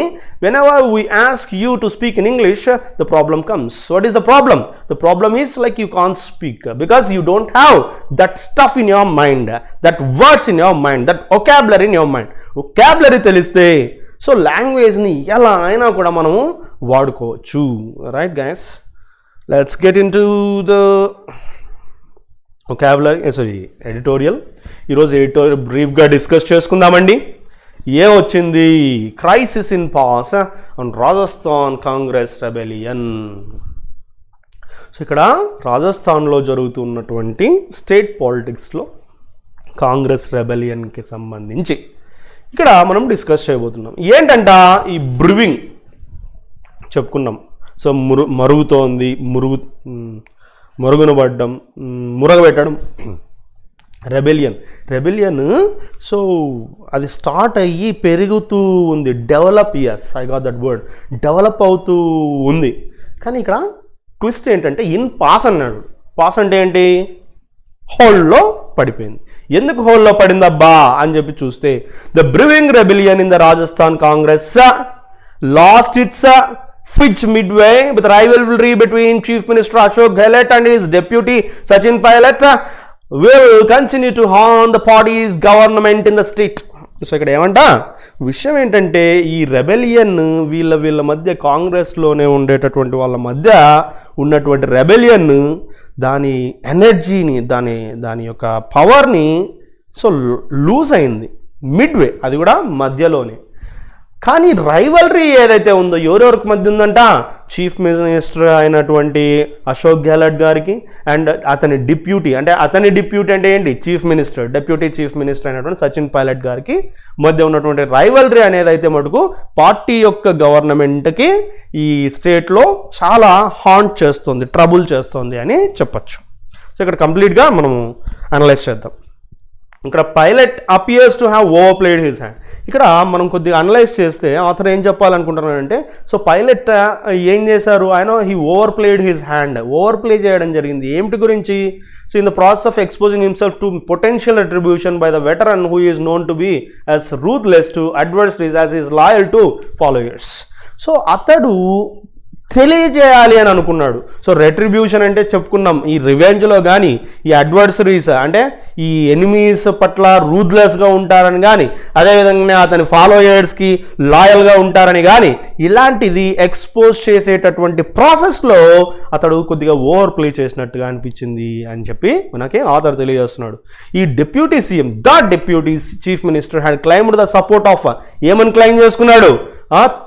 when ever we ask you to speak in English the problem comes. What is the problem? The problem is like you can't speak because you don't have that stuff in your mind, that words in your mind, that vocabulary in your mind. Vocabulary తెలిస్తే సో లాంగ్వేజ్ని ఎలా అయినా కూడా మనము వాడుకోవచ్చు. Right guys, let's get in to the editorial. ఈరోజు ఎడిటోరియల్ బ్రీఫ్గా డిస్కస్ చేసుకుందామండి. వచ్చింది crisis in pass on Rajasthan Congress rebellion. So ఇక్కడ రాజస్థాన్లో జరుగుతున్నటువంటి స్టేట్ పాలిటిక్స్లో కాంగ్రెస్ రెబెలియన్కి సంబంధించి ఇక్కడ మనం డిస్కస్ చేయబోతున్నాం. ఏంటంట ఈ బ్రూవింగ్ చెప్పుకున్నాం. సో మరుగుతోంది, మరుగునబడ్డం, మురగబెట్టడం, రెబెలియన్. సో అది స్టార్ట్ అయ్యి పెరుగుతూ ఉంది, develop. I got that word, develop అవుతూ ఉంది. కానీ ఇక్కడ ట్విస్ట్ ఏంటంటే ఇన్ పాస్ అన్నాడు. పాస్ అంటే ఏంటి? హోల్లో పడిపోయింది. ఎందుకు హోల్లో పడిందబ్బా అని చెప్పి చూస్తే the brewing rebellion in the Rajasthan Congress lost its fitch midway with rivalry between Chief Minister Ashok Gehlot and his deputy Sachin Pilot will continue to harm the party's government in the state. So ఇక్కడ ఏమంట విషయం ఏంటంటే ఈ రెబెలియన్ వీళ్ళ మధ్య కాంగ్రెస్లోనే ఉండేటటువంటి వాళ్ళ మధ్య ఉన్నటువంటి రెబెలియన్ దాని ఎనర్జీని దాని యొక్క పవర్ని సో లూజ్ అయింది మిడ్వే, అది కూడా మధ్యలోనే. కానీ రైవల్రీ ఏదైతే ఉందో ఎవరెవరికి మధ్య ఉందంట? చీఫ్ మినిస్టర్ అయినటువంటి అశోక్ గెహ్లోట్ గారికి అండ్ అతని డిప్యూటీ అంటే ఏంటి? Chief minister, deputy chief minister అయినటువంటి సచిన్ పైలట్ గారికి మధ్య ఉన్నటువంటి రైవల్రీ అనేది అయితే మటుకు పార్టీ యొక్క గవర్నమెంట్కి ఈ స్టేట్లో చాలా హాంట్ చేస్తుంది, ట్రబుల్ చేస్తుంది అని చెప్పచ్చు. సో ఇక్కడ కంప్లీట్గా మనము అనలైజ్ చేద్దాం. ఇక్కడ pilot appears to have over played his hand. ఇక్కడ మనం కొద్దిగా అనలైజ్ చేస్తే ఆథర్ ఏం చెప్పాలనుకుంటున్నాడంటే సో పైలట్ ఏం చేశారు? He over played his hand, over play చేయడం జరిగింది. ఏమిటి గురించి? So in the process of exposing himself to potential retribution by the veteran who is known to be as ruthless to adversaries as is loyal to followers. So అతడు తెలియజేయాలి అని అనుకున్నాడు. సో రెట్రిబ్యూషన్ అంటే చెప్పుకున్నాం, ఈ రివెంజ్లో కానీ ఈ అడ్వర్సరీస్ అంటే ఈ ఎనిమీస్ పట్ల రూత్లెస్గా ఉంటారని కానీ, అదేవిధంగా అతని ఫాలోయర్స్కి లాయల్గా ఉంటారని కానీ, ఇలాంటిది ఎక్స్పోజ్ చేసేటటువంటి ప్రాసెస్లో అతడు కొద్దిగా ఓవర్ ప్లే చేసినట్టుగా అనిపించింది అని చెప్పి మనకి ఆథర్ తెలియజేస్తున్నాడు. ఈ deputy CM, the deputy chief minister had claimed the support of, ఏమని క్లైమ్ చేసుకున్నాడు?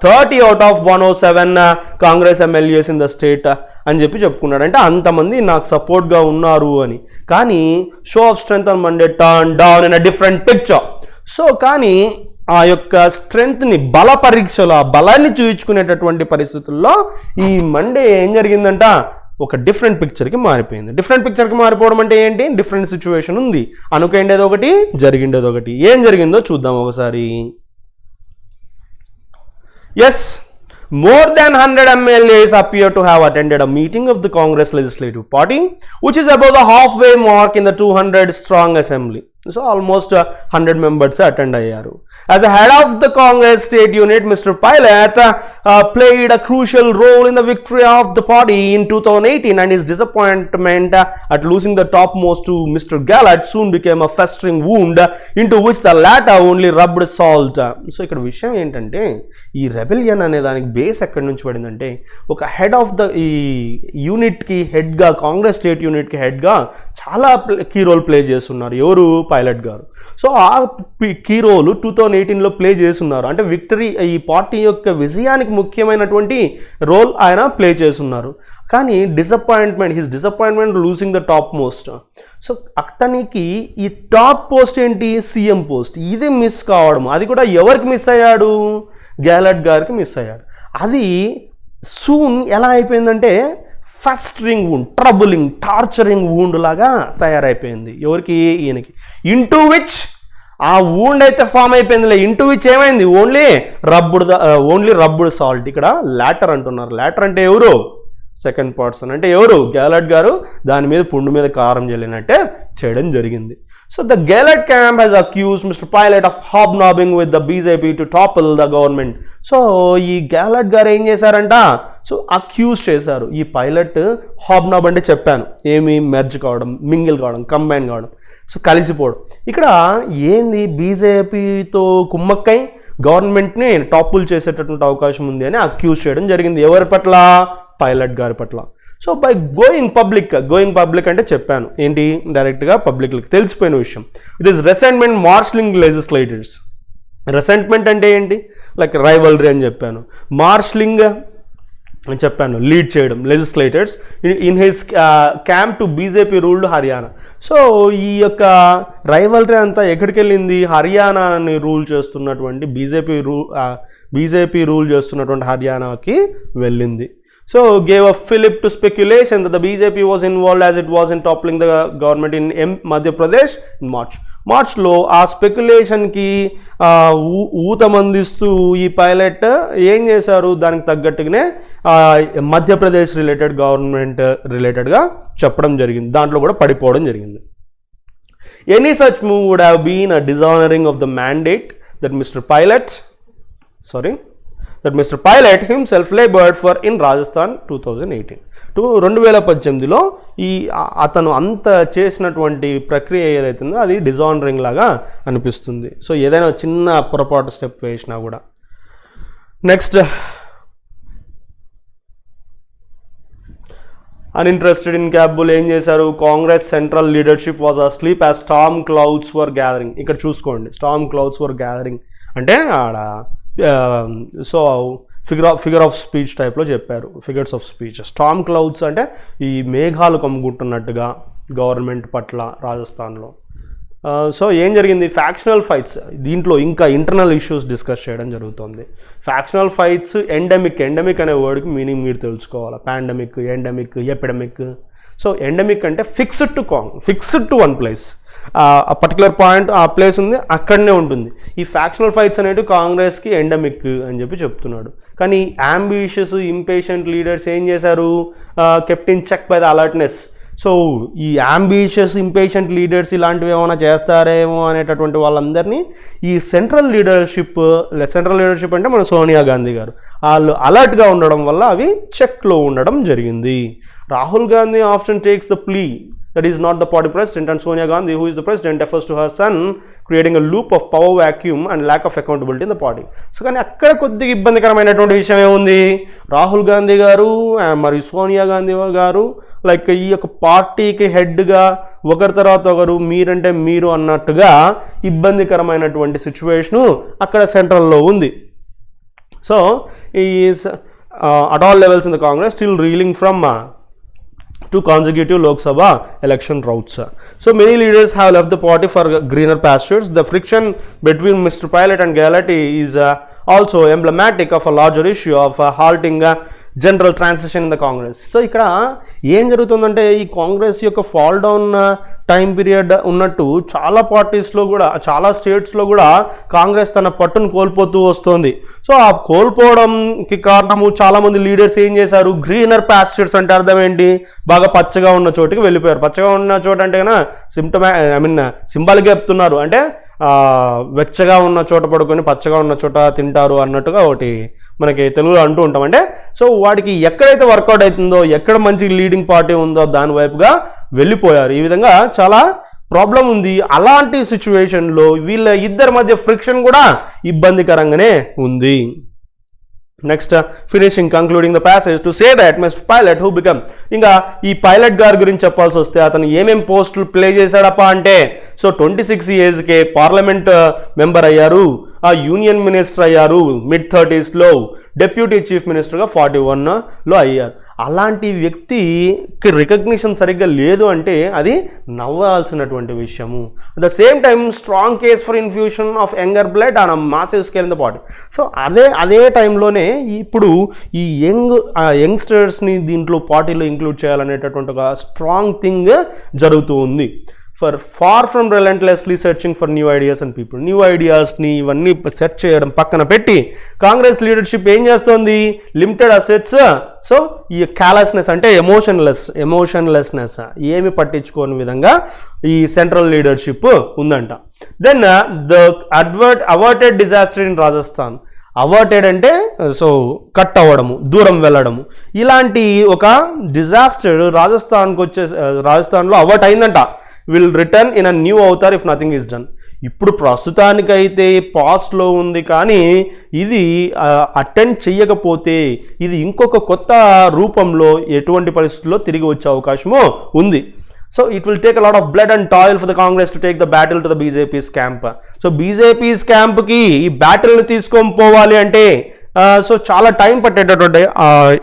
30 out of 107 Congress MLAs in the state అని చెప్పి చెప్పుకున్నాడు. అంటే అంతమంది నాకు సపోర్ట్గా ఉన్నారు అని. కానీ show off strength on Monday turn down in a different picture. So కానీ ఆ యొక్క స్ట్రెంగ్త్ని, బల పరీక్షలో ఆ బలాన్ని చూయించుకునేటటువంటి పరిస్థితుల్లో ఈ మండే ఏం జరిగిందంట? ఒక డిఫరెంట్ పిక్చర్కి మారిపోయింది. డిఫరెంట్ పిక్చర్కి మారిపోవడం అంటే ఏంటి? డిఫరెంట్ సిచ్యువేషన్ ఉంది, అనుకోండేది ఒకటి, జరిగిండేది ఒకటి. ఏం జరిగిందో చూద్దాం ఒకసారి. Yes, more than 100 MLAs appear to have attended a meeting of the Congress Legislative Party, which is above the halfway mark in the 200 strong assembly. So almost 100 members attend ayyaru. As the head of the Congress state unit, Mr. Pilot played a crucial role in the victory of the party in 2018, and his disappointment at losing the topmost to Mr. Gehlot soon became a festering wound into which the latter only rubbed salt. So ఇక్కడ విషయం ఏంటంటే ఈ రెబెలియన్ అనే దానికి బేస్ ఎక్కడి నుంచి పడిందంటే ఒక హెడ్ ఆఫ్ ద ఈ యూనిట్కి హెడ్గా, కాంగ్రెస్ స్టేట్ యూనిట్కి హెడ్గా చాలా కీ రోల్ ప్లే చేస్తున్నారు. ఎవరు? పైలట్ గారు. సో ఆ కీ రోల్ 2018లో ప్లే చేస్తున్నారు. అంటే విక్టరీ, ఈ పార్టీ యొక్క విజయానికి ముఖ్యమైనటువంటి రోల్ ఆయన ప్లే చేస్తున్నారు. కానీ his disappointment losing the top most. So అతనికి ఈ టాప్ పోస్ట్ ఏంటి? CM post. ఇది మిస్ కావడం, అది కూడా ఎవరికి మిస్ అయ్యాడు? గెహ్లోట్ గారికి మిస్ అయ్యాడు. అది సూన్ ఎలా అయిపోయిందంటే festering wound, troubling, torturing wound లాగా తయారైపోయింది. ఎవరికి? ఈయనకి. ఇంటూ విచ్ ఆ వూండ్ అయితే ఫామ్ అయిపోయిందిలే. ఇంటూ విచ్ ఏమైంది? Only rubbed salt. ఇక్కడ లాటర్ అంటున్నారు. లాటర్ అంటే ఎవరు? సెకండ్ పర్సన్ అంటే ఎవరు? గెహ్లట్ గారు దాని మీద పుండు మీద కారం జల్లినట్టే చేయడం జరిగింది. So the Gehlot camp has accused Mr. Pilot of hobnobbing with the BJP to topple the government. So ఈ గెహ్లట్ గారు ఏం చేశారంట? సో అక్యూజ్ చేశారు. ఈ పైలట్ హాబ్నాబ్ అంటే చెప్పాను, ఏమి మెర్జ్ కావడం, మింగిల్ కావడం, కంబైన్ కావడం, సో కలిసిపోవడం. ఇక్కడ ఏంది? బీజేపీతో కుమ్మక్కై గవర్నమెంట్ని టాపుల్ చేసేటటువంటి అవకాశం ఉంది అని అక్యూజ్ చేయడం జరిగింది. ఎవరి పట్ల? పైలట్ గారి పట్ల. సో బై గోయింగ్ పబ్లిక్ అంటే చెప్పాను ఏంటి? డైరెక్ట్గా పబ్లిక్కి తెలిసిపోయిన విషయం. It is resentment marshalling legislators. Resentment అంటే ఏంటి? లైక్ రైవల్రీ అని చెప్పాను. మార్షలింగ్ అని చెప్పాను, లీడ్ చేయడం. Legislators in his camp to BJP ruled Haryana. So ఈ యొక్క రైవల్రీ అంతా ఎక్కడికి వెళ్ళింది? హర్యానాని రూల్ చేస్తున్నటువంటి బీజేపీ రూల్ చేస్తున్నటువంటి హర్యానాకి వెళ్ళింది. So gave a fillip to speculation that the BJP was involved as it was in toppling the government in Madhya Pradesh in మార్చ్లో ఆ స్పెక్యులేషన్కి ఊతమందిస్తూ ఈ పైలట్ ఏం చేశారు? దానికి తగ్గట్టుగానే మధ్యప్రదేశ్ గవర్నమెంట్ రిలేటెడ్గా చెప్పడం జరిగింది. దాంట్లో కూడా పడిపోవడం జరిగింది. Any such move would have been a dishonouring of the mandate that Mr. Pilot himself labored for in Rajasthan 2018. 2018లో అతను అంత చేసినటువంటి ప్రక్రియ ఏదైతుందో అది డిజానరింగ్ లాగా అనిపిస్తుంది. సో ఏదైనా చిన్న పొరపాటు స్టెప్ వేసినా కూడా. నెక్స్ట్, అన్ఇంట్రెస్టెడ్ ఇన్ క్యాబుల్ ఏం చేశారు? Congress central leadership was asleep as Storm clouds were gathering. ఇక్కడ చూసుకోండి, స్టార్మ్ క్లౌడ్స్ వర్ గ్యాదరింగ్ అంటే ఆడ సో ఫిగర్ ఆఫ్ స్పీచ్ టైప్లో చెప్పారు. Figures of speech. Storm clouds అంటే ఈ మేఘాలు కమ్ముకుంటున్నట్టుగా గవర్నమెంట్ పట్ల రాజస్థాన్లో. సో ఏం జరిగింది? ఫ్యాక్షనల్ ఫైట్స్. దీంట్లో ఇంకా ఇంటర్నల్ ఇష్యూస్ డిస్కస్ చేయడం జరుగుతుంది. ఫ్యాక్షనల్ ఫైట్స్, ఎండమిక్ అనే వర్డ్కి మీనింగ్ మీరు తెలుసుకోవాలి. Pandemic, endemic, epidemic. So endemic అంటే ఫిక్స్డ్ టు వన్ ప్లేస్. ఆ పర్టికులర్ పాయింట్, ఆ ప్లేస్ ఉంది, అక్కడనే ఉంటుంది. ఈ ఫ్యాక్షనల్ ఫైట్స్ అనేవి కాంగ్రెస్కి ఎండమిక్ అని చెప్పి చెప్తున్నాడు. కానీ అంబిషియస్, ఇంపేషెంట్ లీడర్స్ ఏం చేశారు? Kept in check by the alertness. So ఈ అంబిషియస్, ఇంపేషెంట్ లీడర్స్ ఇలాంటివి ఏమైనా చేస్తారేమో అనేటటువంటి వాళ్ళందరినీ ఈ సెంట్రల్ లీడర్షిప్ అంటే మన సోనియా గాంధీ గారు వాళ్ళు అలర్ట్గా ఉండడం వల్ల అవి చెక్లో ఉండడం జరిగింది. Rahul Gandhi often takes the plea that is not the party president, and Sonia Gandhi, who is the president, defers to her son, creating a loop of power vacuum and lack of accountability in the party. So కానీ అక్కడ కొద్దిగా ఇబ్బందికరమైనటువంటి విషయం ఏముంది? రాహుల్ గాంధీ గారు మరియు సోనియా గాంధీ గారు లైక్ ఈ యొక్క పార్టీకి హెడ్గా ఒకరి తర్వాత ఒకరు, మీరంటే మీరు అన్నట్టుగా ఇబ్బందికరమైనటువంటి సిచ్యువేషను అక్కడ సెంట్రల్లో ఉంది. So is at all levels in the Congress still reeling from two consecutive Lok Sabha election routes. So many leaders have left the party for greener pastures. The friction between Mr. Pilot and Gehlat is also emblematic of a larger issue of halting general transition in the Congress. So ఇక్కడ ఏం జరుగుతుందంటే ఈ కాంగ్రెస్ యొక్క ఫాల్ డౌన్ టైం పీరియడ్ ఉన్నట్టు చాలా పార్టీస్లో కూడా, చాలా స్టేట్స్లో కూడా కాంగ్రెస్ తన పట్టును కోల్పోతూ వస్తుంది. సో ఆ కోల్పోవడంకి కారణము చాలామంది లీడర్స్ ఏం చేశారు? గ్రీనర్ పాస్చర్స్ అంటే అర్థం ఏంటి? బాగా పచ్చగా ఉన్న చోటుకి వెళ్ళిపోయారు. పచ్చగా ఉన్న చోట అంటే కన్నా సింబాలిక్గా చెప్తున్నారు. అంటే వెచ్చగా ఉన్న చోట పడుకొని పచ్చగా ఉన్న చోట తింటారు అన్నట్టుగా ఒకటి మనకి తెలుగులో అంటూ ఉంటాం. అంటే సో వాడికి ఎక్కడైతే వర్కౌట్ అవుతుందో, ఎక్కడ మంచి లీడింగ్ పార్టీ ఉందో దాని వైపుగా వెళ్ళిపోయారు. ఈ విధంగా చాలా ప్రాబ్లం ఉంది. అలాంటి సిచ్యువేషన్లో వీళ్ళ ఇద్దరి మధ్య ఫ్రిక్షన్ కూడా ఇబ్బందికరంగానే ఉంది. Next finishing concluding the passage to say that mister pilot who become. ఇంకా ఈ పైలట్ గారి గురించి చెప్పాల్సి వస్తే అతను ఏమేం పోస్టులు ప్లే చేశాడప్ప అంటే, సో 26 ఏజ్కే పార్లమెంట్ మెంబర్ అయ్యారు, యూనియన్ మినిస్టర్ అయ్యారు mid-30sలో, డెప్యూటీ చీఫ్ మినిస్టర్గా 41లో అయ్యారు. అలాంటి వ్యక్తికి రికగ్నిషన్ సరిగ్గా లేదు అంటే అది నవ్వాల్సినటువంటి విషయము. At the same time strong case for infusion of younger blood on a massive scale in the party. So అదే టైంలోనే ఇప్పుడు ఈ యంగ్స్టర్స్ని దీంట్లో పార్టీలో ఇంక్లూడ్ చేయాలనేటటువంటి ఒక స్ట్రాంగ్ థింగ్ జరుగుతూ ఉంది. far from relentlessly searching for new ideas and people. New ఐడియాస్ని ఇవన్నీ సెర్చ్ చేయడం పక్కన పెట్టి కాంగ్రెస్ లీడర్షిప్ ఏం చేస్తోంది? లిమిటెడ్ అసెట్స్, సో ఈ క్యాలస్నెస్ అంటే ఎమోషన్లెస్నెస్, ఏమి పట్టించుకోని విధంగా ఈ సెంట్రల్ లీడర్షిప్ ఉందంట. Then the averted disaster in Rajasthan. Averted అంటే సో కట్ అవ్వడము, దూరం వెళ్ళడము. ఇలాంటి ఒక డిజాస్టర్ రాజస్థాన్లో అవర్ట్ అయిందంట. Will return in a new avatar if nothing is done. ఇప్పుడు ప్రస్తుతానికైతే పాస్ట్లో ఉంది, కానీ ఇది అటెండ్ చెయ్యకపోతే ఇది ఇంకొక కొత్త రూపంలో ఎటువంటి పరిస్థితుల్లో తిరిగి వచ్చే అవకాశము ఉంది. So it will take a lot of blood and toil for the Congress to take the battle to the BJP's camp. So BJP's క్యాంప్కి ఈ బ్యాటిల్ని తీసుకొని పోవాలి అంటే సో చాలా టైం పట్టేటటువంటి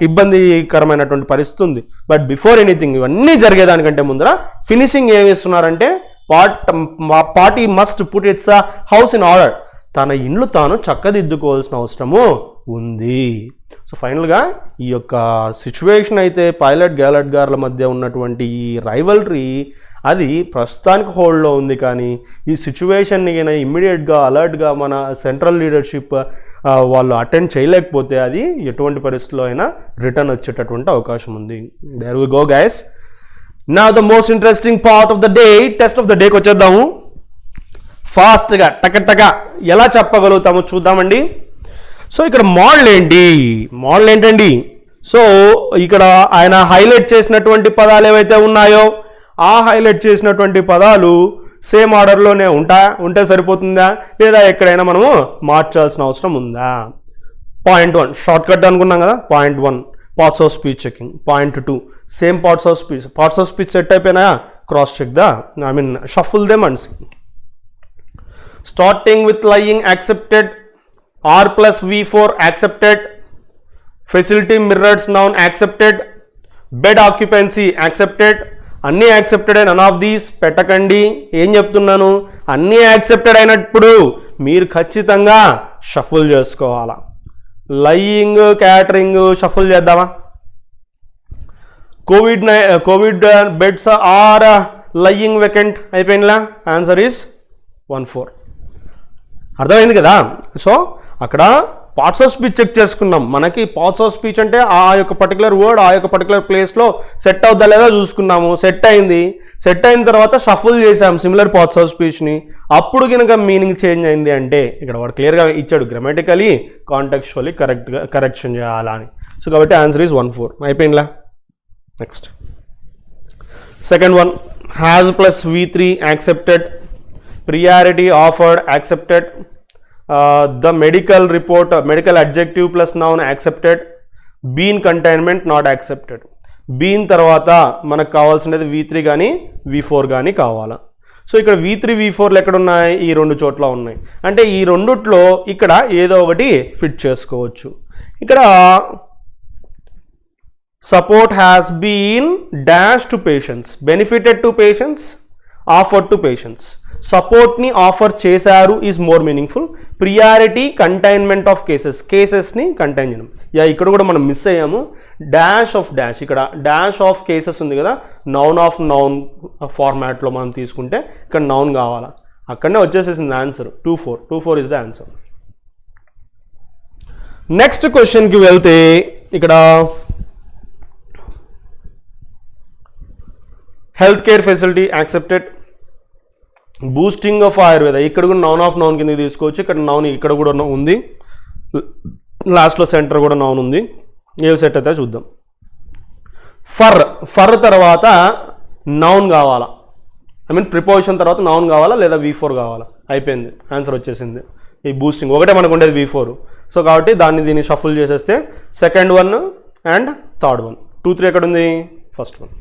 ఇబ్బందికరమైనటువంటి పరిస్థితి ఉంది. బట్ బిఫోర్ ఎనీథింగ్ ఇవన్నీ జరిగేదానికంటే ముందర ఫినిషింగ్ ఏమి ఇస్తున్నారంటే party must put its house in order. తన ఇండ్లు తాను చక్కదిద్దుకోవాల్సిన అవసరము ఉంది. సో ఫైనల్గా ఈ యొక్క సిచ్యువేషన్ అయితే పైలట్ గ్యాలట్ గార్ల మధ్య ఉన్నటువంటి ఈ రైవల్రీ అది ప్రస్తుతానికి హోల్డ్లో ఉంది. కానీ ఈ సిచ్యువేషన్ని ఇమ్మీడియట్గా అలర్ట్గా మన సెంట్రల్ లీడర్షిప్ వాళ్ళు అటెండ్ చేయలేకపోతే అది ఎటువంటి పరిస్థితుల్లో అయినా రిటర్న్ వచ్చేటటువంటి అవకాశం ఉంది. There we go guys. Now the most interesting part of the day, test of the డేకి వచ్చేద్దాము. ఫాస్ట్గా టకటగా ఎలా చెప్పగలుగుతామో చూద్దామండి. సో ఇక్కడ మోడల్ ఏంటండి? సో ఇక్కడ ఆయన హైలైట్ చేసినటువంటి పదాలు ఏవైతే ఉన్నాయో ఆ హైలైట్ చేసినటువంటి పదాలు సేమ్ ఆర్డర్లోనే ఉంటే సరిపోతుందా, లేదా ఎక్కడైనా మనము మార్చాల్సిన అవసరం ఉందా? పాయింట్ 1 షార్ట్ కట్ అనుకున్నాం కదా. Point 1 parts of speech checking. Point 2 same parts of speech set అయిపోయినాయా? Cross check shuffle them and see. Starting with lying accepted, R plus V4 accepted, facility mirrors noun accepted, bed occupancy accepted. అన్నీ యాక్సెప్టెడ్. నన్ ఆఫ్ దీస్ పెట్టకండి. ఏం చెప్తున్నాను? అన్నీ యాక్సెప్టెడ్ అయినప్పుడు మీరు ఖచ్చితంగా షఫుల్ చేసుకోవాలా. లయింగ్, క్యాటరింగ్ షఫుల్ చేద్దామా? Covid beds are lying vacant అయిపోయిందిలా. Answer is 1-4. అర్థమైంది కదా. సో అక్కడ పార్ట్స్ ఆఫ్ స్పీచ్ చెక్ చేసుకున్నాం. మనకి పార్ట్స్ ఆఫ్ స్పీచ్ అంటే ఆ యొక్క పర్టికులర్ వర్డ్ ఆ యొక్క పర్టికులర్ ప్లేస్లో సెట్ అవుద్దా లేదా చూసుకున్నాము. సెట్ అయిన తర్వాత షఫుల్ చేసాము సిమిలర్ పార్ట్స్ ఆఫ్ స్పీచ్ని. అప్పుడు కనుక మీనింగ్ చేంజ్ అయింది అంటే ఇక్కడ వాడు క్లియర్గా ఇచ్చాడు, గ్రామటికలీ కాంటెక్చువల్లీ కరెక్షన్ చేయాలా అని. సో కాబట్టి ఆన్సర్ ఈజ్ 1-4 అయిపోయిందిలా. Next second one, has plus V3 accepted, priority offered accepted, the medical report medical adjective plus noun accepted, been containment not accepted. been తర్వాత మనకు కావాల్సినది V3 కానీ V4 కానీ కావాలా. సో ఇక్కడ V3 V4లు ఎక్కడ ఉన్నాయి? ఈ రెండు చోట్ల ఉన్నాయి. అంటే ఈ రెండిట్లో ఇక్కడ ఏదో ఒకటి ఫిట్ చేసుకోవచ్చు. ఇక్కడ support has been dash to patients, benefited to patients, offered to patients. సపోర్ట్ని ఆఫర్ చేశారు is more meaningful. Priority containment of కేసెస్ని కంటైన్ చేయడం. ఇక్కడ కూడా మనం మిస్ అయ్యాము. డాష్ ఆఫ్ డాష్, ఇక్కడ డాష్ ఆఫ్ కేసెస్ ఉంది కదా. నౌన్ ఆఫ్ నౌన్ ఫార్మాట్లో మనం తీసుకుంటే ఇక్కడ నౌన్ కావాలా. అక్కడనే వచ్చేసేసింది answer 2-4 is the answer. Next క్వశ్చన్కి వెళ్తే ఇక్కడ health care facility accepted, boosting of Ayurveda. ఇక్కడ కూడా నౌన్ ఆఫ్ నౌన్ కింద తీసుకోవచ్చు. ఇక్కడ నౌన్ ఇక్కడ కూడా ఉంది, లాస్ట్లో సెంటర్ కూడా నౌన్ ఉంది. ఏవి సెట్ అయితే చూద్దాం. ఫర్ తర్వాత నౌన్ కావాలా, ప్రిపోజిషన్ తర్వాత నౌన్ కావాలా లేదా V4 కావాలా. అయిపోయింది, ఆన్సర్ వచ్చేసింది. ఈ బూస్టింగ్ ఒకటే మనకు ఉండేది V4. సో కాబట్టి దీన్ని షఫుల్ చేసేస్తే second one and third one. 2-3 ఎక్కడ ఉంది? First one.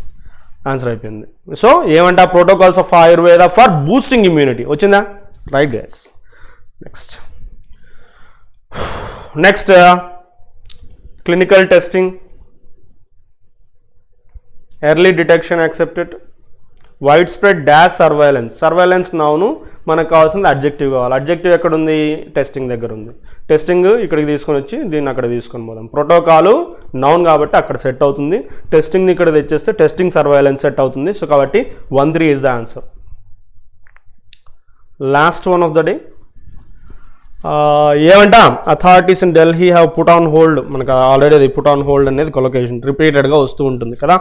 ఆన్సర్ అయిపోయింది. సో ఏమంటా? Protocols of Ayurveda for boosting immunity వచ్చిందా? Right guys. Next clinical testing, early detection accepted, wide spread dash surveillance noun మనకు కావాల్సింది అడ్జెక్టివ్ కావాలి. అడ్జెక్టివ్ ఎక్కడ ఉంది? టెస్టింగ్ దగ్గర ఉంది. టెస్టింగ్ ఇక్కడికి తీసుకొని వచ్చి దీన్ని అక్కడ తీసుకొని పోదాం. ప్రోటోకాలు నౌన్ కాబట్టి అక్కడ సెట్ అవుతుంది. టెస్టింగ్ని ఇక్కడ తెచ్చేస్తే టెస్టింగ్ సర్వైలెన్స్ సెట్ అవుతుంది. సో కాబట్టి 1-3 is the answer. Last one of the day ఏమంట authorities in Delhi have put on hold. మనకు ఆల్రెడీ అది పుట్ ఆన్ హోల్డ్ అనేది కొలొకేషన్ రిపీటెడ్గా వస్తూ ఉంటుంది కదా,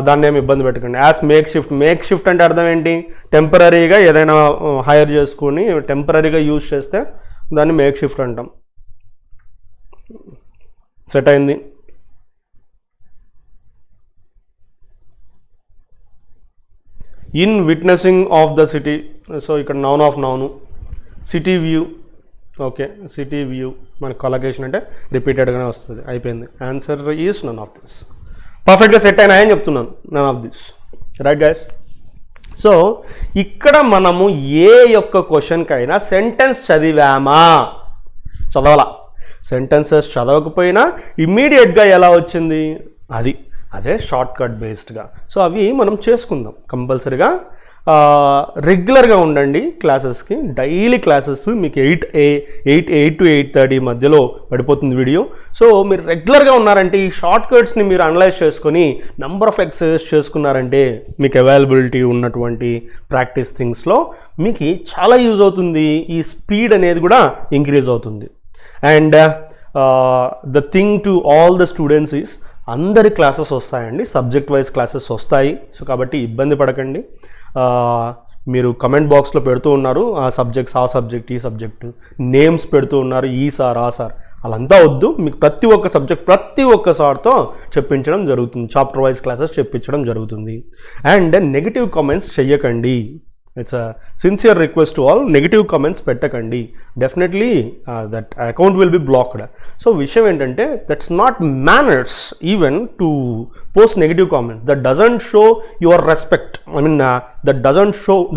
దాన్ని ఏమి ఇబ్బంది పెట్టకండి. యాజ్ మేక్ షిఫ్ట్ అంటే అర్థం ఏంటి, టెంపరీగా ఏదైనా హైర్ చేసుకుని టెంపరీగా యూజ్ చేస్తే దాన్ని మేక్ షిఫ్ట్ అంటాం. సెట్ అయింది. In witnessing of the city, so ఇక్కడ noun of noun, city view. Okay, city view మన కొలొకేషన్ అంటే రిపీటెడ్గానే వస్తుంది. అయిపోయింది. Answer is none of this. పర్ఫెక్ట్గా సెట్ అయినాయని చెప్తున్నాను, none of this. Right guys. So ఇక్కడ మనము ఏ యొక్క క్వశ్చన్కైనా సెంటెన్స్ చదవాలా, సెంటెన్సెస్ చదవకపోయినా ఇమ్మీడియట్గా ఎలా వచ్చింది అదే షార్ట్ కట్ బేస్డ్గా. సో అవి మనం చేసుకుందాం కంపల్సరీగా. రెగ్యులర్గా ఉండండి క్లాసెస్కి. డైలీ క్లాసెస్ మీకు 8 to 8:30 మధ్యలో పడిపోతుంది వీడియో. సో మీరు రెగ్యులర్గా ఉన్నారంటే ఈ షార్ట్ కట్స్ని మీరు అనలైజ్ చేసుకొని నంబర్ ఆఫ్ ఎక్సర్సైజెస్ చేసుకున్నారంటే మీకు అవైలబిలిటీ ఉన్నటువంటి ప్రాక్టీస్ థింగ్స్లో మీకు చాలా యూజ్ అవుతుంది. ఈ స్పీడ్ అనేది కూడా ఇంక్రీజ్ అవుతుంది. And the thing to all the students is అందరి క్లాసెస్ వస్తాయండి, సబ్జెక్ట్ వైజ్ క్లాసెస్ వస్తాయి. సో కాబట్టి ఇబ్బంది పడకండి. మీరు కమెంట్ బాక్స్లో పెడుతూ ఉన్నారు ఆ సబ్జెక్ట్ ఈ సబ్జెక్టు నేమ్స్ పెడుతూ ఉన్నారు, ఈ సార్ ఆ సార్, అలంతా వద్దు. మీకు ప్రతి ఒక్క సబ్జెక్ట్ ప్రతి ఒక్క సార్తో చెప్పించడం జరుగుతుంది, చాప్టర్ వైజ్ క్లాసెస్ చెప్పించడం జరుగుతుంది. అండ్ నెగిటివ్ కామెంట్స్ చెయ్యకండి. It's a sincere request to all. Negative comments పెట్టకండి. Definitely that account will be blocked. So విషయం ఏంటంటే that's not manners even to post negative comments. That doesn't show your respect.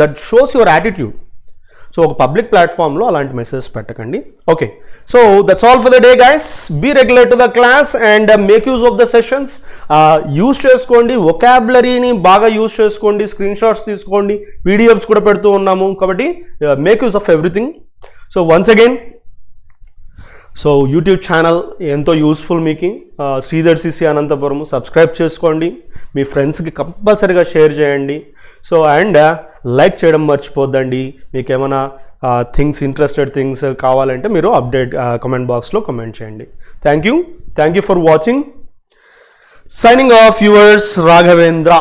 That shows your attitude. So ఒక పబ్లిక్ ప్లాట్ఫామ్లో అలాంటి మెసేజెస్ పెట్టకండి. Okay, so that's all for the day guys. Be regular to the class and make use of the sessions. Use చేసుకోండి, వొకాబులరీని బాగా యూజ్ చేసుకోండి, స్క్రీన్ షాట్స్ తీసుకోండి, పీడిఎఫ్స్ కూడా పెడుతూ ఉన్నాము కాబట్టి make use of everything. So once again, so YouTube channel ఎంతో యూస్ఫుల్ మీకు, శ్రీధర్ సిసి అనంతపురం. సబ్స్క్రైబ్ చేసుకోండి, మీ ఫ్రెండ్స్కి కంపల్సరీగా షేర్ చేయండి. సో అండ్ లైక్ చేయడం మర్చిపోద్దండి. మీకు ఏమైనా ఇంట్రెస్టెడ్ థింగ్స్ కావాలంటే మీరు అప్డేట్ కమెంట్ బాక్స్లో కమెంట్ చేయండి. Thank you for watching. Signing off yours Raghavendra.